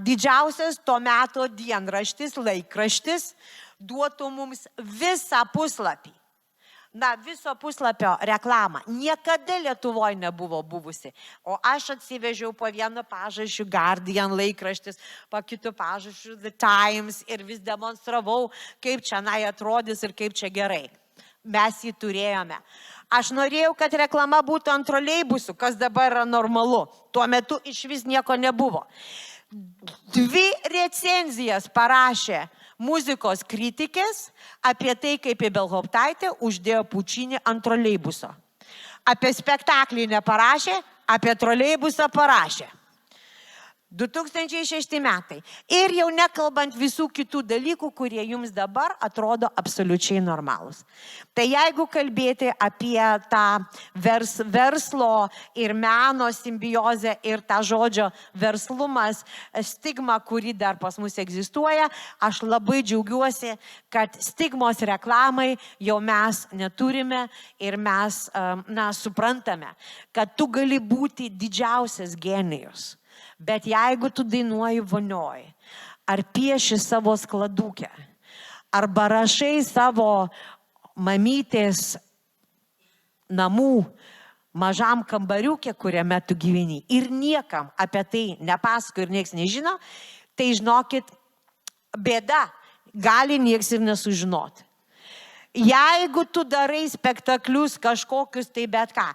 [SPEAKER 1] didžiausias to meto dienraštis, laikraštis duotų mums visą puslapį. Viso puslapio reklamą. Niekada Lietuvoje nebuvo buvusi. O aš atsivežiau po vienu pažašiu Guardian laikraštis, po kitu pažašiu The Times ir vis demonstravau, kaip čia atrodys ir kaip čia gerai. Mes jį turėjome. Aš norėjau, kad reklama būtų ant troleibusų, kas dabar yra normalu. Tuo metu iš vis nieko nebuvo. 2 recenzijas parašė muzikos kritikės apie tai, kaip Ibelhauptaitė uždėjo Pučinį ant troleibuso. Apie spektaklį neparašė, apie troleibusą parašė. 2006 metai. Ir jau nekalbant visų kitų dalykų, kurie jums dabar atrodo absoliučiai normalūs. Tai jeigu kalbėti apie tą verslo ir meno simbiozę ir tą žodžio verslumas, stigma, kuri dar pas mus egzistuoja, aš labai džiaugiuosi, kad stigmos reklamai jau mes neturime ir mes suprantame, kad tu gali būti didžiausias genijus. Bet jeigu tu dainuoji vonioj, ar pieši savo skladukę, arba rašai savo mamytės namų mažam kambariukė, kuriame tu gyveni, ir niekam apie tai nepasako ir nieks nežino, tai žinokit, bėda, gali nieks ir nesužinoti. Jeigu tu darai spektaklius kažkokius, tai bet ką.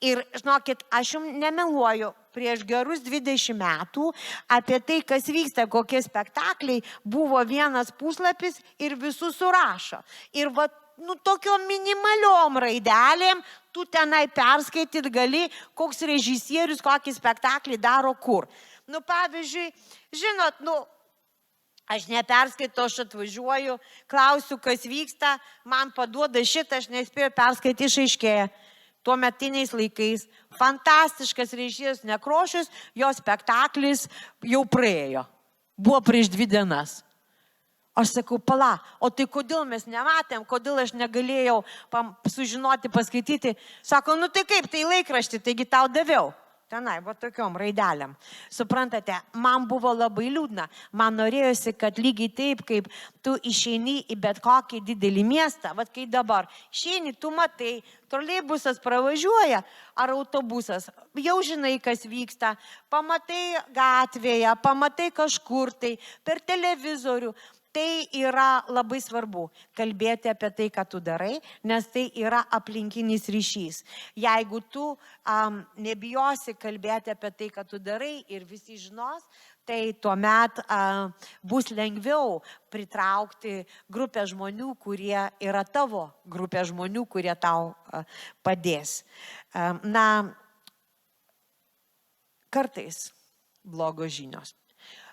[SPEAKER 1] Ir žinokit, aš jums nemeluoju, prieš gerus 20 metų apie tai, kas vyksta, kokie spektakliai, buvo vienas puslapis ir visus surašo. Ir tokiom minimaliom raidelėm tu tenai perskaityt gali, koks režisierius kokį spektaklį daro kur. Pavyzdžiui, žinot, aš neperskaitau, aš atvažiuoju, klausiu, kas vyksta, man paduoda šitą, aš nespėjau perskaityti, išaiškėja. Tuo metiniais laikais fantastiškas režisierius Nekrošius, jo spektaklis jau praėjo. Buvo prieš 2 dienas. Aš sakau, pala, o tai kodėl mes nematėm, kodėl aš negalėjau sužinoti, paskaityti. Sako, tai kaip, tai laikraštį, taigi tau daviau. Tenai, tokiom raidelėm. Suprantate, man buvo labai liūdna. Man norėjosi, kad lygiai taip, kaip tu išeini į bet kokį didelį miestą, kai dabar išeini, tu matai, troleibusas pravažiuoja ar autobusas, jau žinai, kas vyksta, pamatai gatvėje, pamatai kažkur tai, per televizorių. Tai yra labai svarbu kalbėti apie tai, ką tu darai, nes tai yra aplinkinis ryšys. Jeigu tu nebijosi kalbėti apie tai, ką tu darai ir visi žinos, tai tuomet bus lengviau pritraukti grupę žmonių, kurie yra tavo grupė žmonių, kurie tau padės. Kartais blogos žinios.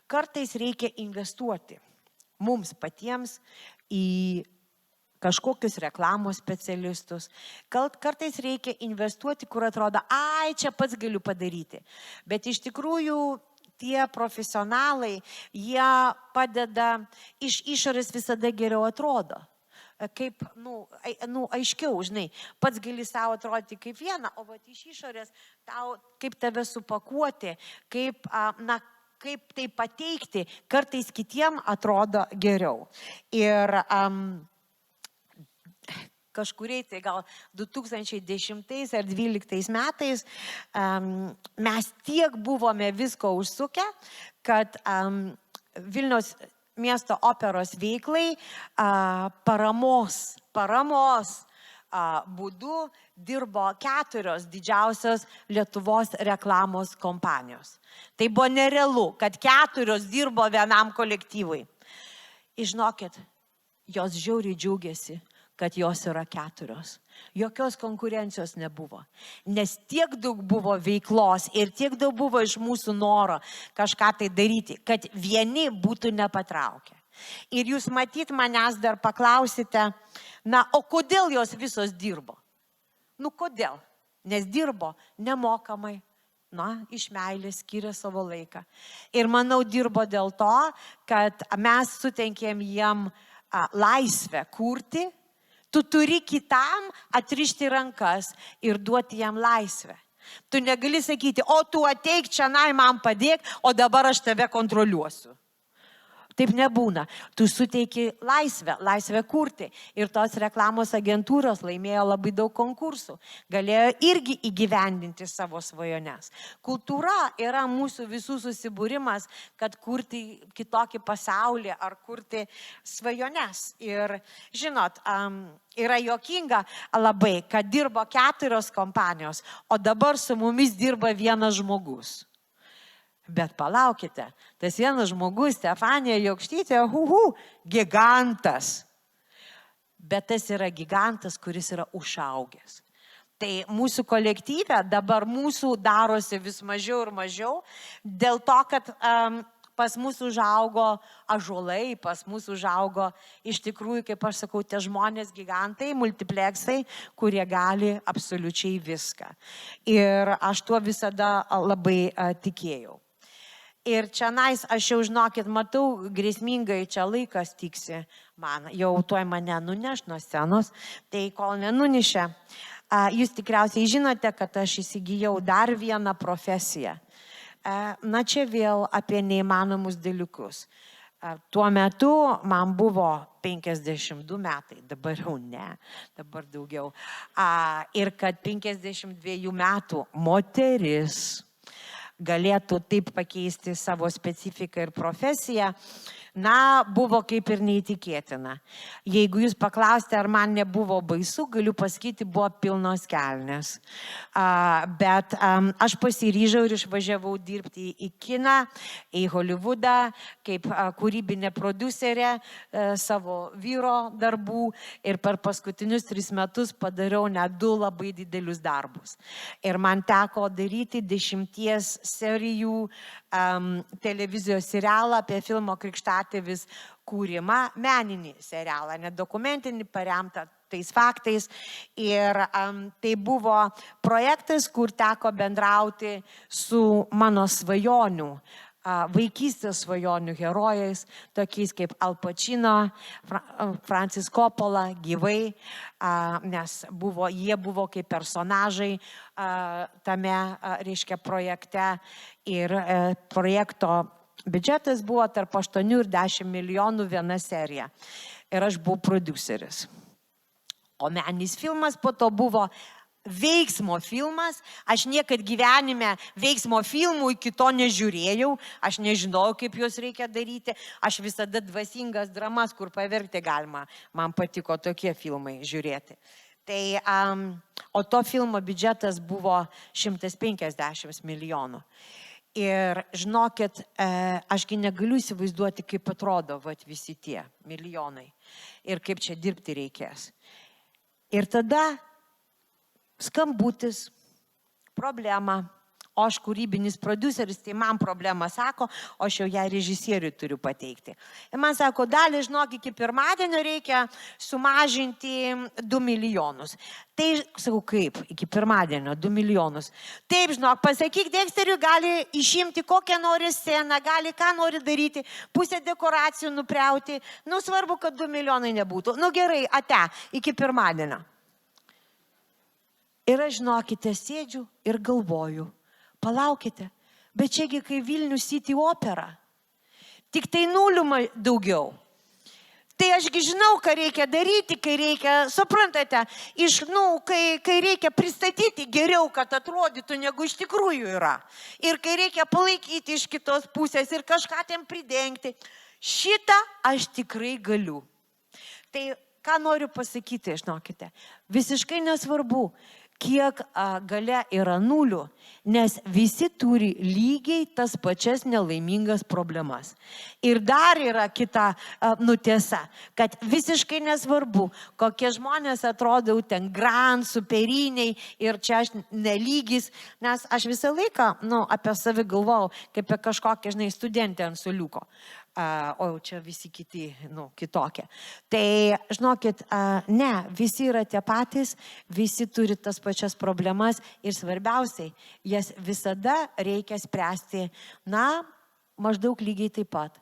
[SPEAKER 1] Kartais reikia investuoti mums patiems į kažkokius reklamos specialistus. Kartais reikia investuoti, kur atrodo, čia pats galiu padaryti. Bet iš tikrųjų tie profesionalai, jie padeda, iš išorės visada geriau atrodo. Kaip, aiškiau, žinai, pats gali savo atrodyti kaip vieną, o vat iš išorės tau, kaip tave supakuoti, kaip tai pateikti, kartais kitiem atrodo geriau. Ir kažkuriai, tai gal 2010 ar 2012 metais mes tiek buvome visko užsukę, kad Vilniaus miesto operos veiklai paramos būdu dirbo 4 didžiausios Lietuvos reklamos kompanijos. Tai buvo nerealu, kad 4 dirbo vienam kolektyvui. Žinokit, jos žiauriai džiaugiasi, kad jos yra 4. Jokios konkurencijos nebuvo. Nes tiek daug buvo veiklos ir tiek daug buvo iš mūsų noro kažką tai daryti, kad vieni būtų nepatraukę. Ir jūs matyt manęs dar paklausite, o kodėl jos visos dirbo? Kodėl? Nes dirbo nemokamai, iš meilės skyrė savo laiką. Ir manau, dirbo dėl to, kad mes suteikėm jiem laisvę kurti. Tu turi kitam atrišti rankas ir duoti jam laisvę. Tu negali sakyti, o tu ateik čia, man padėk, o dabar aš tave kontroliuosiu. Taip nebūna. Tu suteiki laisvę kurti. Ir tos reklamos agentūros laimėjo labai daug konkursų. Galėjo irgi įgyvendinti savo svajones. Kultūra yra mūsų visų susibūrimas, kad kurti kitokį pasaulį ar kurti svajones. Ir žinot, yra juokinga labai, kad dirbo 4 kompanijos, o dabar su mumis dirba vienas žmogus. Bet palaukite, tas vienas žmogus, Stefanija Jokštytė, gigantas. Bet tas yra gigantas, kuris yra užaugęs. Tai mūsų kolektyve dabar mūsų darosi vis mažiau ir mažiau, dėl to, kad pas mus užaugo ąžuolai, pas mus užaugo iš tikrųjų, kaip aš sakau, tie žmonės gigantai, multipleksai, kurie gali absoliučiai viską. Ir aš tuo visada labai tikėjau. Ir čia aš jau, žinokit, matau, grėsmingai čia laikas tiksi man, jau tuoj mane nuneš nuo scenos, tai kol nenunešia, jūs tikriausiai žinote, kad aš įsigijau dar vieną profesiją. Čia vėl apie neįmanomus dalykus. Tuo metu man buvo 52 metai, dabar jau ne, dabar daugiau. Ir kad 52 metų moteris galėtų taip pakeisti savo specifiką ir profesiją, buvo kaip ir neįtikėtina. Jeigu jūs paklausite, ar man nebuvo baisu, galiu pasakyti, buvo pilnos kelnės. Bet aš pasiryžau ir išvažiavau dirbti į kiną, į Holivudą, kaip kūrybinė prodiuserė savo vyro darbų ir per paskutinius 3 metus padariau net 2 labai didelius darbus. Ir man teko daryti 10 serijų televizijos serialą apie filmo Krikštatėvis kūrimą, meninį serialą, ne dokumentinį, paremtą tais faktais. Ir tai buvo projektas, kur teko bendrauti su mano svajonių, vaikystės svajonių herojais, tokiais kaip Al Pacino, Francis Coppola, gyvai, nes jie buvo kaip personažai tame, reiškia, projekte. Ir projekto biudžetas buvo tarp 8 ir 10 milijonų viena serija. Ir aš buvau prodiuseris. O meninis filmas po to buvo veiksmo filmas. Aš niekad gyvenime veiksmo filmų iki to nežiūrėjau. Aš nežinojau, kaip juos reikia daryti. Aš visada dvasingas dramas, kur paverti galima. Man patiko tokie filmai žiūrėti. O to filmo biudžetas buvo 150 milijonų. Ir žinokit, ašgi negaliu įsivaizduoti, kaip atrodo visi tie milijonai ir kaip čia dirbti reikės. Ir tada skambutis, problema, o aš kūrybinis produceris, tai man problema sako, o aš jau ją režisieriui turiu pateikti. Ir man sako, dalį, žinok, iki pirmadienio reikia sumažinti 2 milijonus. Tai, sakau, kaip, iki pirmadienio 2 milijonus. Taip, žinok, pasakyk Dexteriui, gali išimti kokią nori sceną, gali ką nori daryti, pusę dekoracijų nupriauti. Nu, svarbu, kad 2 milijonai nebūtų. Nu, gerai, ate, iki pirmadienio. Ir aš, žinokite, sėdžiu ir galvoju, palaukite, bet čiagi kai Vilnius City opera, tik tai 0 daugiau. Tai ašgi žinau, ką reikia daryti, kai reikia, suprantate, kai reikia pristatyti geriau, kad atrodytų, negu iš tikrųjų yra. Ir kai reikia palaikyti iš kitos pusės ir kažką ten pridengti. Šitą aš tikrai galiu. Tai ką noriu pasakyti, žinokite, visiškai nesvarbu, kiek galia yra 0, nes visi turi lygiai tas pačias nelaimingas problemas. Ir dar yra kita tiesa, kad visiškai nesvarbu, kokie žmonės atrodo ten grand, superiniai ir čia aš nelygis, nes aš visą laiką apie save galvojau, kaip apie kažkokią, studentę ant suoliuko. O čia visi kiti, kitokie. Tai, žinokit, ne, visi yra tie patys, visi turi tas pačias problemas ir svarbiausiai, jas visada reikia spręsti, maždaug lygiai taip pat.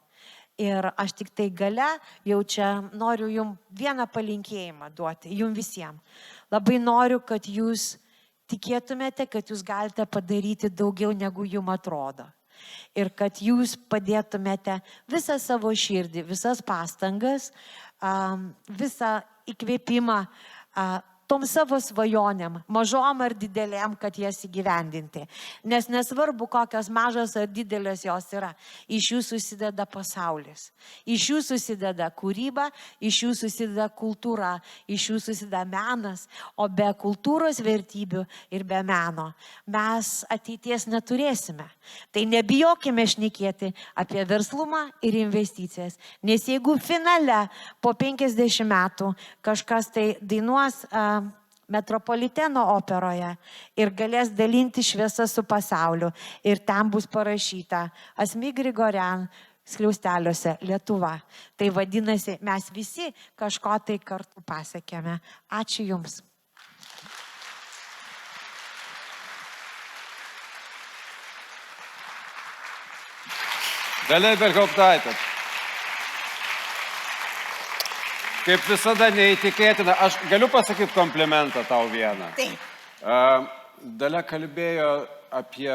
[SPEAKER 1] Ir aš tik tai gale jau čia noriu jums vieną palinkėjimą duoti, jums visiems. Labai noriu, kad jūs tikėtumėte, kad jūs galite padaryti daugiau, negu jums atrodo. Ir kad jūs padėtumėte visą savo širdį, visas pastangas, visą įkvėpimą tom savo svajonėm, mažom ar didelėm, kad jas įgyvendinti. Nes nesvarbu, kokios mažos ar didelės jos yra, iš jų susideda pasaulis. Iš jų susideda kūryba, iš jų susideda kultūra, iš jų susideda menas, o be kultūros vertybių ir be meno mes ateities neturėsime. Tai nebijokime šnekėti apie verslumą ir investicijas, nes jeigu finale po 50 metų kažkas tai dainuos Metropoliteno operoje ir galės dalinti šviesą su pasauliu. Ir ten bus parašyta Asmik Grigorian skliausteliuose Lietuva. Tai vadinasi, mes visi kažko tai kartu pasiekėme. Ačiū Jums.
[SPEAKER 2] Dalia Ibelhauptaitė. Kaip visada neįtikėtina. Aš galiu pasakyti komplimentą tau vieną.
[SPEAKER 1] Taip.
[SPEAKER 2] Dalia kalbėjo apie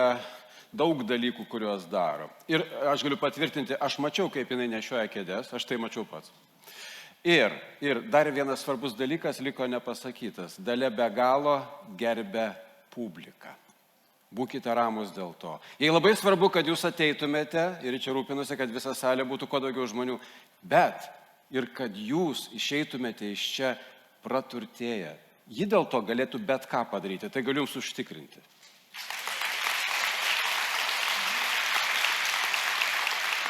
[SPEAKER 2] daug dalykų, kuriuos daro. Ir aš galiu patvirtinti, aš mačiau, kaip jinai nešioja kėdės, aš tai mačiau pats. Ir dar vienas svarbus dalykas liko nepasakytas. Dalia be galo gerbia publiką. Būkite ramus dėl to. Jei labai svarbu, kad jūs ateitumėte ir čia rūpinusi, kad visa salė būtų kuo daugiau žmonių, bet ir kad jūs išeitumėte iš čia praturtėję. Ji dėl to galėtų bet ką padaryti, tai galiu jums užtikrinti.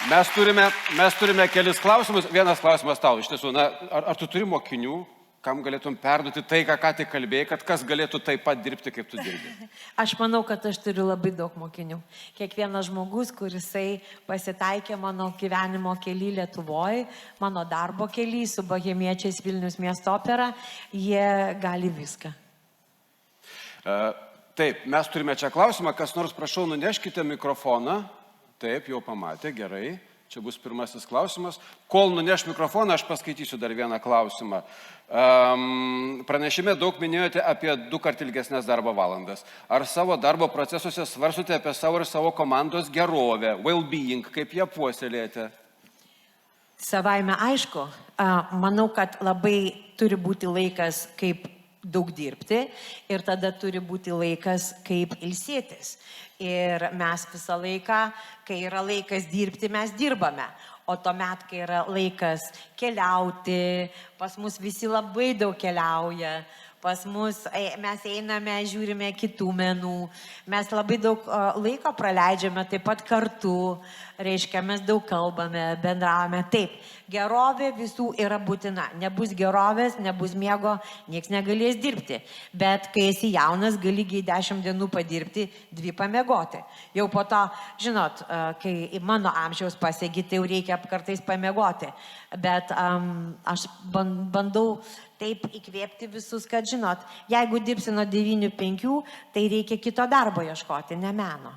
[SPEAKER 2] Mes turime kelis klausimus. Vienas klausimas tau, iš tiesų, ar tu turi mokinių, kam galėtum perduoti tai, ką tik kalbėjai, kad kas galėtų taip pat dirbti, kaip tu dirbi?
[SPEAKER 1] Aš manau, kad aš turiu labai daug mokinių. Kiekvienas žmogus, kurisai pasitaikė mano gyvenimo kely Lietuvoje, mano darbo kely su bohemiečiais Vilnius miesto opera, jie gali viską.
[SPEAKER 2] Taip, mes turime čia klausimą, kas nors prašau, nuneškite mikrofoną. Taip, jau pamatė, gerai. Čia bus pirmasis klausimas. Kol nuneš mikrofoną, aš paskaitysiu dar vieną klausimą. Pranešime daug minėjote apie 2 kart ilgesnės darbo valandas. Ar savo darbo procesuose svarstote apie savo ir savo komandos gerovę, well-being, kaip ją puoselėjate?
[SPEAKER 1] Savaime aišku, manau, kad labai turi būti laikas, kaip daug dirbti ir tada turi būti laikas, kaip ilsėtis. Ir mes visą laiką, kai yra laikas dirbti, mes dirbame. O tuomet, kai yra laikas keliauti, pas mus visi labai daug keliauja, Pas mus mes einame, žiūrime kitų menų, mes labai daug laiko praleidžiame taip pat kartu, reiškia, mes daug kalbame, bendravome. Taip, gerovė visų yra būtina. Nebus gerovės, nebus miego, nieks negalės dirbti. Bet kai esi jaunas, gali 10 dienų padirbti, 2 pamiegoti. Jau po to, žinot, kai mano amžiaus pasiegi, tai jau reikia kartais pamiegoti. Bet aš bandau taip įkvėpti visus, kad žinot, jeigu dirbsi nuo 9-5, tai reikia kito darbo ieškoti, ne meno.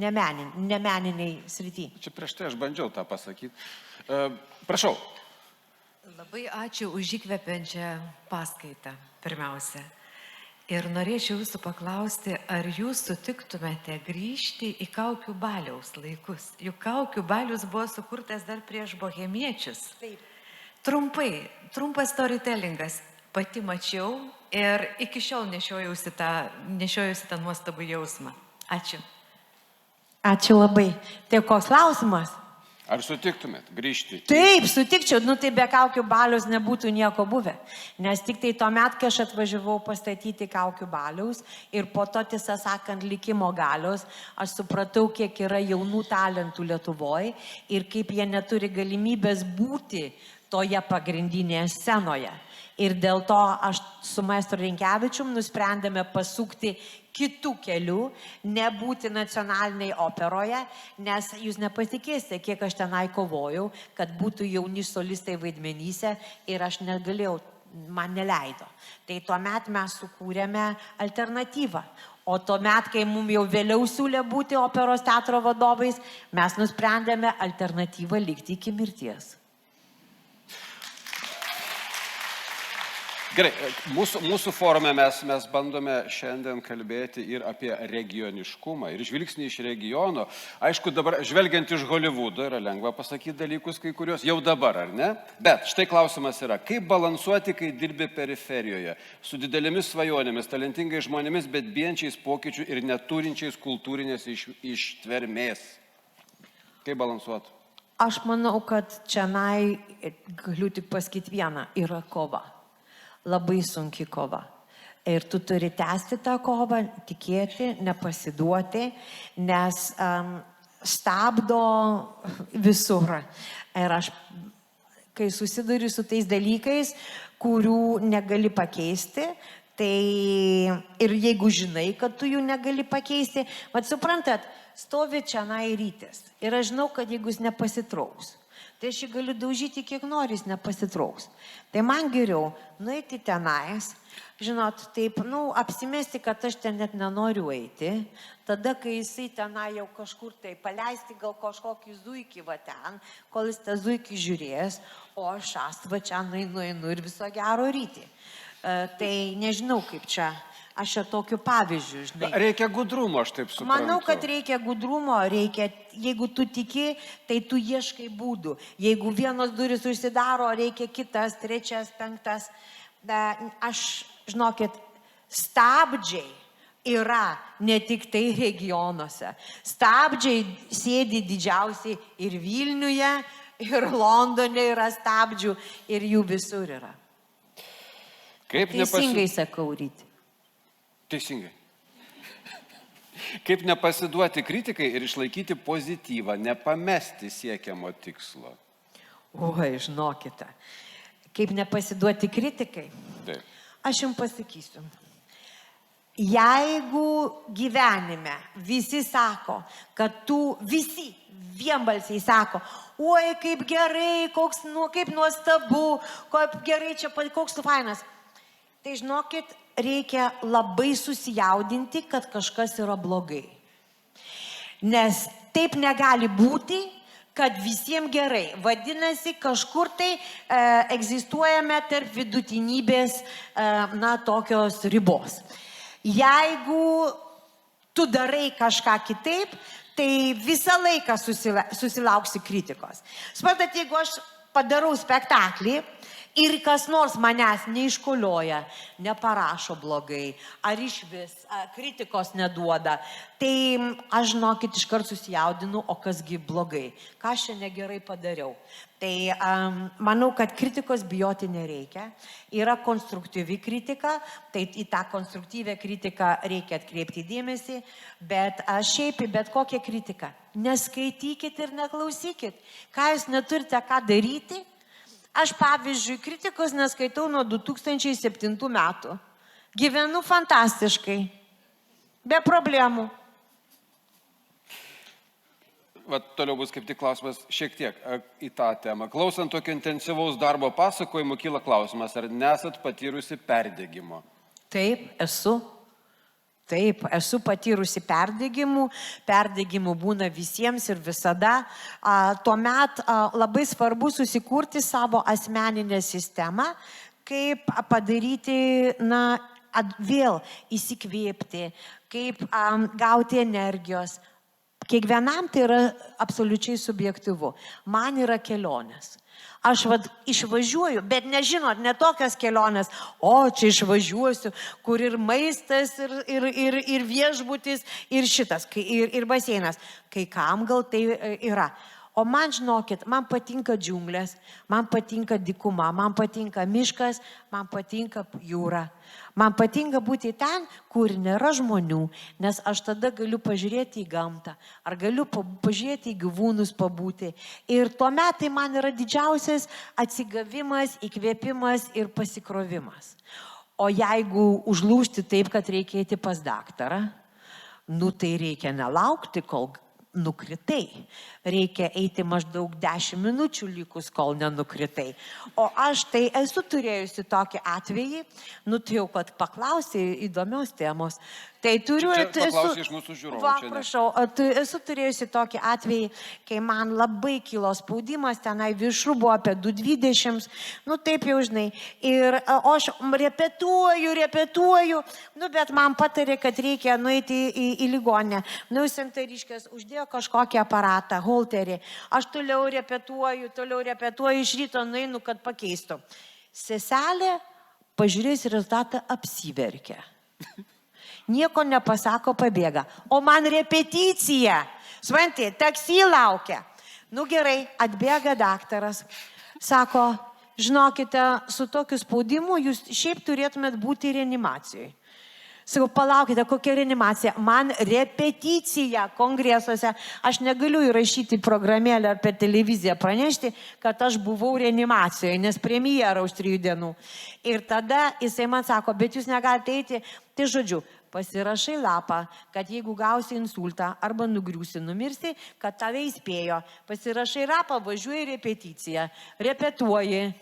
[SPEAKER 1] Ne meniniai srity.
[SPEAKER 2] Čia prieš tai aš bandžiau tą pasakyti. Prašau.
[SPEAKER 3] Labai ačiū už įkvepiančią paskaitą, pirmiausia. Ir norėčiau jūsų paklausti, ar jūs sutiktumėte grįžti į Kaukių baliaus laikus? Juk Kaukių balius buvo sukurtas dar prieš bohemiečius.
[SPEAKER 1] Taip.
[SPEAKER 3] Trumpas storytellingas. Pati mačiau ir iki šiol nešiojusi tą nuostabų jausmą. Ačiū.
[SPEAKER 1] Ačiū labai. Tai koks klausimas?
[SPEAKER 2] Ar sutiktumėt grįžti?
[SPEAKER 1] Taip, sutikčiau, tai be Kaukių baliaus nebūtų nieko buvę. Nes tik tai tuomet, kai aš atvažiavau pastatyti Kaukių baliaus ir po to, tiesą sakant, likimo galios, aš supratau, kiek yra jaunų talentų Lietuvoje ir kaip jie neturi galimybės būti toje pagrindinėje scenoje. Ir dėl to aš su maestro Rinkevičium nusprendėme pasukti kitų kelių, nebūti nacionaliniai operoje, nes jūs nepatikėsite, kiek aš tenai kovojau, kad būtų jauni solistai vaidmenyse ir aš negalėjau, man neleido. Tai tuomet mes sukūrėme alternatyvą. O tuomet, kai mums jau vėliau siūlė būti operos teatro vadovais, mes nusprendėme alternatyvą likti iki mirties.
[SPEAKER 2] Gerai, mūsų forume mes bandome šiandien kalbėti ir apie regioniškumą, ir žvilgsnį iš regiono. Aišku, dabar žvelgiant iš Holivudo yra lengva pasakyti dalykus kai kurios, jau dabar, ar ne? Bet štai klausimas yra, kaip balansuoti, kai dirbi periferijoje, su didelėmis svajonėmis, talentingais žmonėmis, bet bijančiais pokyčių ir neturinčiais kultūrinės ištvermės. Kaip balansuoti?
[SPEAKER 1] Aš manau, kad čianai, galiu tik pasakyti vieną, yra kova. Labai sunki kova. Ir tu turi tęsti tą kovą, tikėti, nepasiduoti, nes stabdo visur. Ir aš, kai susiduriu su tais dalykais, kurių negali pakeisti, tai ir jeigu žinai, kad tu jų negali pakeisti, vat suprantat, stovi čianai rytis. Ir aš žinau, kad jeigu jis nepasitrauks, tai aš jį galiu daužyti kiek nori, jis nepasitrauks. Tai man geriau nueiti tenais, žinot, taip, apsimesti, kad aš ten net nenoriu eiti. Tada, kai jisai tenai jau kažkur tai paleisti gal kažkokį zuikį va ten, kol jis tą zuikį žiūrės, o aš va čia nueinu ir viso gero ryti. Tai nežinau kaip čia. Aš čia tokiu pavyzdžiu, žinai.
[SPEAKER 2] Reikia gudrumo, aš taip suprantu.
[SPEAKER 1] Manau, kad reikia gudrumo, jeigu tu tiki, tai tu ieškai būdų. Jeigu vienos durys užsidaro, reikia kitas, trečias, penktas. Aš, žinokit, stabdžiai yra ne tik tai regionuose. Stabdžiai sėdi didžiausiai ir Vilniuje, ir Londone yra stabdžių, ir jų visur yra. Teisingai sakau, ryti.
[SPEAKER 2] Teisingai. Kaip nepasiduoti kritikai ir išlaikyti pozityvą, nepamesti siekiamo tikslo?
[SPEAKER 1] Oi, žinokite. Kaip nepasiduoti kritikai?
[SPEAKER 2] Taip.
[SPEAKER 1] Aš jums pasakysiu. Jeigu gyvenime visi sako, kad visi vienbalsiai sako, oi, kaip gerai, kaip nuostabu, kaip gerai čia, koks tu fainas. Tai žinokit, reikia labai susijaudinti, kad kažkas yra blogai. Nes taip negali būti, kad visiems gerai. Vadinasi, kažkur tai egzistuojame tarp vidutinybės, tokios ribos. Jeigu tu darai kažką kitaip, tai visą laiką susilauksi kritikos. Suprantat, jeigu aš padarau spektaklį ir kas nors manęs neiškolioja, neparašo blogai, ar iš vis kritikos neduoda, tai aš žinokit iškart susijaudinu, o kasgi blogai, ką aš čia negerai padariau. Tai manau, kad kritikos bijoti nereikia. Yra konstruktyvi kritika, tai į tą konstruktyvę kritiką reikia atkreipti dėmesį, bet šiaip į bet kokią kritiką neskaitykit ir neklausykit. Ką jūs neturite ką daryti? Aš pavyzdžiui kritikos neskaitau nuo 2007 metų. Gyvenu fantastiškai, be problemų.
[SPEAKER 2] Vat toliau bus kaip tik klausimas šiek tiek į tą temą. Klausant tokio intensyvaus darbo pasakojimo, kyla klausimas, ar nesat patyrusi perdegimo?
[SPEAKER 1] Taip, esu. Taip, esu patyrusi perdegimų. Perdegimų būna visiems ir visada. Tuomet labai svarbu susikurti savo asmeninę sistemą, kaip padaryti, vėl įsikvėpti, kaip gauti energijos. Kiekvienam tai yra absoliučiai subjektyvu. Man yra kelionės. Aš išvažiuoju, bet nežinot, ne tokias kelionės, čia išvažiuosiu, kur ir maistas, ir viešbutis, ir šitas, ir baseinas. Kai kam gal tai yra. O man, žinokit, man patinka džiunglės, man patinka dykuma, man patinka miškas, man patinka jūra. Man patinka būti ten, kur nėra žmonių, nes aš tada galiu pažiūrėti į gamtą, ar galiu pažiūrėti į gyvūnus pabūti. Ir tuomet tai man yra didžiausias atsigavimas, įkvėpimas ir pasikrovimas. O jeigu užlūžti taip, kad reikia eiti pas daktarą, tai reikia nelaukti, kol nukritai. Reikia eiti maždaug 10 minučių likus, kol nenukritai. O aš tai esu turėjusi tokį atvejį, tai jau, kad paklausė įdomios temos. Tai turiu...
[SPEAKER 2] Paklausė iš mūsų žiūrovų.
[SPEAKER 1] Prašau, esu turėjusi tokį atvejį, kai man labai kilo spaudimas, tenai viršų buvo apie 2,20, taip jau žinai. O aš repetuoju, bet man patarė, kad reikia nueiti į ligoninę. Santariškės uždėjo kažkokį aparatą, holterį. Aš toliau repetuoju, iš ryto nueinu, kad pakeistų. Seselė, pažiūrės rezultatą, apsiverkė. Nieko nepasako, pabėga. O man repeticija. Suprantate, taksi laukia. Gerai, atbėga daktaras. Sako, žinokite, su tokiu spaudimu jūs šiaip turėtumėt būti reanimacijoje. Sakau, palaukite, kokia reanimacija? Man repeticija kongresuose. Aš negaliu įrašyti programėlę ar per televiziją pranešti, kad aš buvau reanimacijoje, nes premjera už 3 dienų. Ir tada jisai man sako, bet jūs negalite eiti. Tai žodžiu, pasirašai lapą, kad jeigu gausi insultą arba nugriūsi, numirsi, kad tave įspėjo. Pasirašai lapą, važiuoji repeticiją, repetuoji.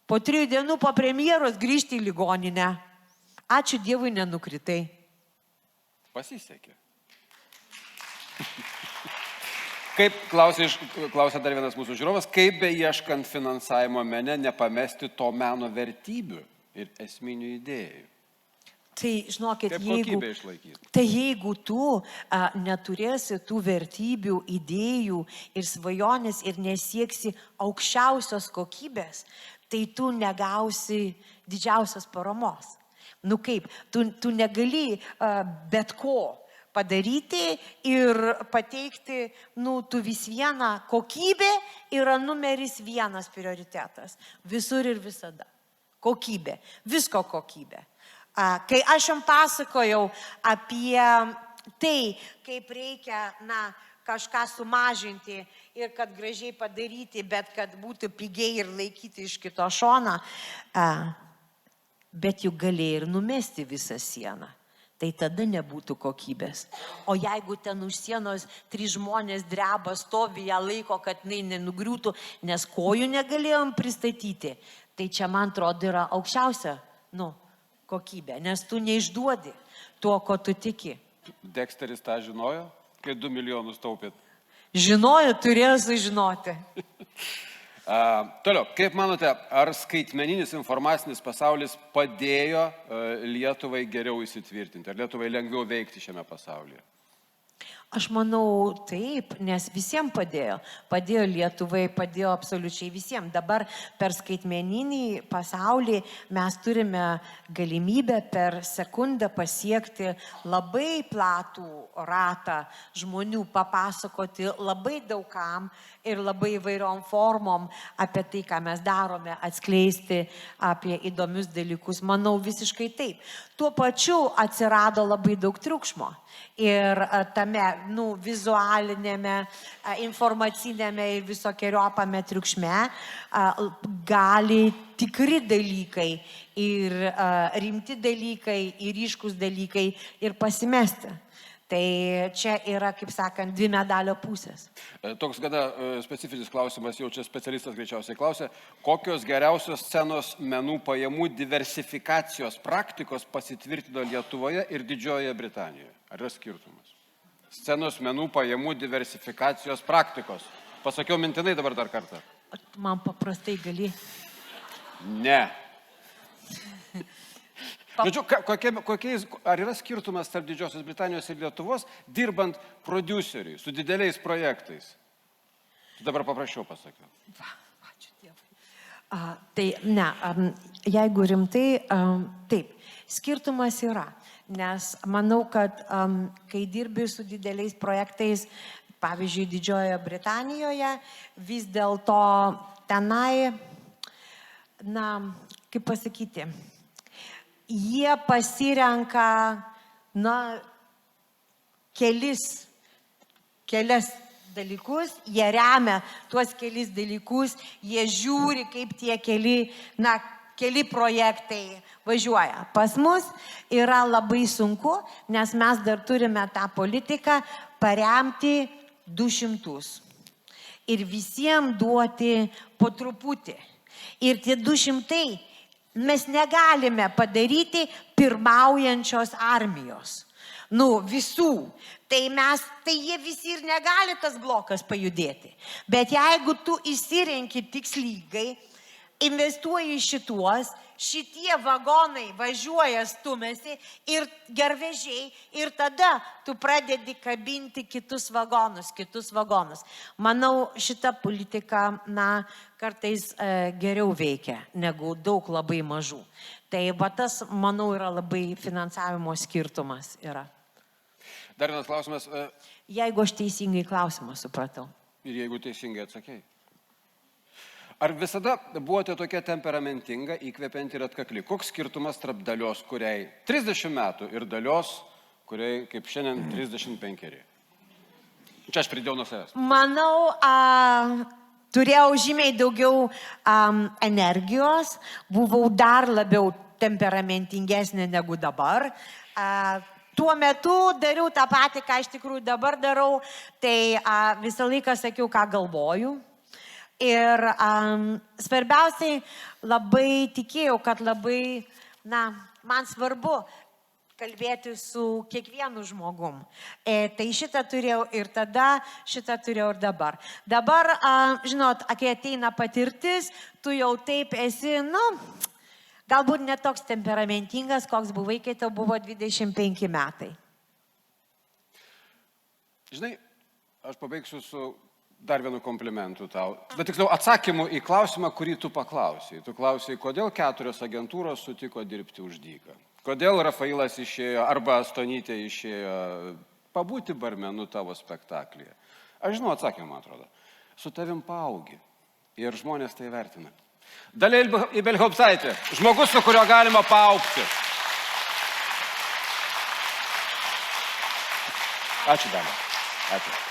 [SPEAKER 1] Po 3 dienų po premjeros grįžti į ligoninę. Ačiū Dievui, nenukritai.
[SPEAKER 2] Pasisekė. Kaip klausė dar vienas mūsų žiūrovas, kaip beieškant finansavimo mene nepamesti to meno vertybių ir esminių idėjų?
[SPEAKER 1] Tai, žinokit,
[SPEAKER 2] jeigu
[SPEAKER 1] jeigu tu neturėsi tų vertybių, idėjų ir svajonės ir nesieksi aukščiausios kokybės, tai tu negausi didžiausios paramos. Kaip, tu negali bet ko padaryti ir pateikti, tu vis viena kokybė yra numeris 1 prioritetas. Visur ir visada. Kokybė, visko kokybė. Kai aš jums pasakojau apie tai, kaip reikia, kažką sumažinti ir kad gražiai padaryti, bet kad būtų pigiai ir laikyti iš kito šono, bet juk galėjai ir numesti visą sieną. Tai tada nebūtų kokybės. O jeigu ten už sienos 3 žmonės dreba, stovi ją laiko, kad nenugriūtų, nes kojų negalėjom pristatyti, tai čia, man atrodo, yra aukščiausia, kokybė, nes tu neišduodi tuo, ko tu tiki.
[SPEAKER 2] Deksteris tą žinojo, kai 2 milijonus taupėt?
[SPEAKER 1] Žinojo, turėjo sužinoti.
[SPEAKER 2] Toliau, kaip manote, ar skaitmeninis informacinis pasaulis padėjo Lietuvai geriau įsitvirtinti, ar Lietuvai lengviau veikti šiame pasaulyje?
[SPEAKER 1] Aš manau taip, nes visiems padėjo. Padėjo Lietuvai, padėjo absoliučiai visiems. Dabar per skaitmeninį pasaulį mes turime galimybę per sekundę pasiekti labai platų ratą žmonių, papasakoti labai daugam ir labai įvairiom formom apie tai, ką mes darome, atskleisti apie įdomius dalykus. Manau, visiškai taip. Tuo pačiu atsirado labai daug triukšmo. Ir tame, vizualinėme, informacinėme ir visokiojopame triukšme gali tikri dalykai ir rimti dalykai, ir ryškus dalykai ir pasimesti. Tai čia yra, kaip sakant, dvi medalio pusės.
[SPEAKER 2] Toks gana specifinis klausimas, jau čia specialistas greičiausiai klausė, kokios geriausios scenos menų pajamų diversifikacijos praktikos pasitvirtino Lietuvoje ir Didžiojoje Britanijoje? Ar yra skirtumas? Scenos menų pajamų diversifikacijos praktikos. Pasakiau mintinai dabar dar kartą.
[SPEAKER 1] Man paprastai gali.
[SPEAKER 2] Ne. Žodžiu, ar yra skirtumas tarp Didžiosios Britanijos ir Lietuvos, dirbant prodiuseriui, su dideliais projektais? Dabar paprašiau pasakiau.
[SPEAKER 1] Ačiū Dievui. Tai ne, jeigu rimtai, taip, skirtumas yra, nes manau, kad kai dirbi su dideliais projektais, pavyzdžiui, Didžiojoje Britanijoje, vis dėlto tenai, kaip pasakyti, jie pasirenka, kelias dalykus, jie remia tuos kelis dalykus, jie žiūri, kaip tie keli projektai važiuoja. Pas mus yra labai sunku, nes mes dar turime tą politiką paremti 200 ir visiems duoti po truputį. Ir tie 200 mes negalime padaryti pirmaujančios armijos. Visų. Tai jie visi ir negali tas blokas pajudėti. Bet jeigu tu įsirenki tikslingai, investuoji šituos, šitie vagonai važiuoja, stumėsi ir gervežiai ir tada tu pradedi kabinti kitus vagonus. Manau, šita politika, kartais geriau veikia negu daug labai mažų. Tai tas, manau, yra labai finansavimo skirtumas yra.
[SPEAKER 2] Dar vienas klausimas.
[SPEAKER 1] Jeigu aš teisingai klausimą supratau.
[SPEAKER 2] Ir jeigu teisingai atsakei. Ar visada buvote tokia temperamentinga, įkvepianti ir atkakli? Koks skirtumas tarp Dalios, kuriai 30 metų, ir Dalios, kuriai kaip šiandien 35? Čia aš pridėjau nuo savęs.
[SPEAKER 1] Manau, turėjau žymiai daugiau energijos, buvau dar labiau temperamentingesnė negu dabar. Tuo metu dariau tą patį, ką iš tikrųjų dabar darau, tai visą laiką sakiau, ką galvoju. Ir svarbiausiai labai tikėjau, kad man svarbu kalbėti su kiekvienu žmogum. Tai šitą turėjau ir tada, šitą turėjau ir dabar. Dabar, žinot, kai ateina patirtis, tu jau taip esi, galbūt netoks temperamentingas, koks buvai, kai tau buvo 25 metai.
[SPEAKER 2] Žinai, aš pabaigsiu su dar vienu komplimentu tau. Bet tiksliau, atsakymu į klausimą, kurį tu paklausai. Tu klausai, kodėl 4 agentūros sutiko dirbti už dyką. Kodėl Rafailas išėjo, arba Stonytė išėjo pabūti barmenu tavo spektaklyje. Aš žinau atsakymą, man atrodo. Su tavim paaugi. Ir žmonės tai vertina. Dalia Ibelhauptaitė, žmogus, su kurio galima paaugti. Ačiū, Dalia. Ačiū.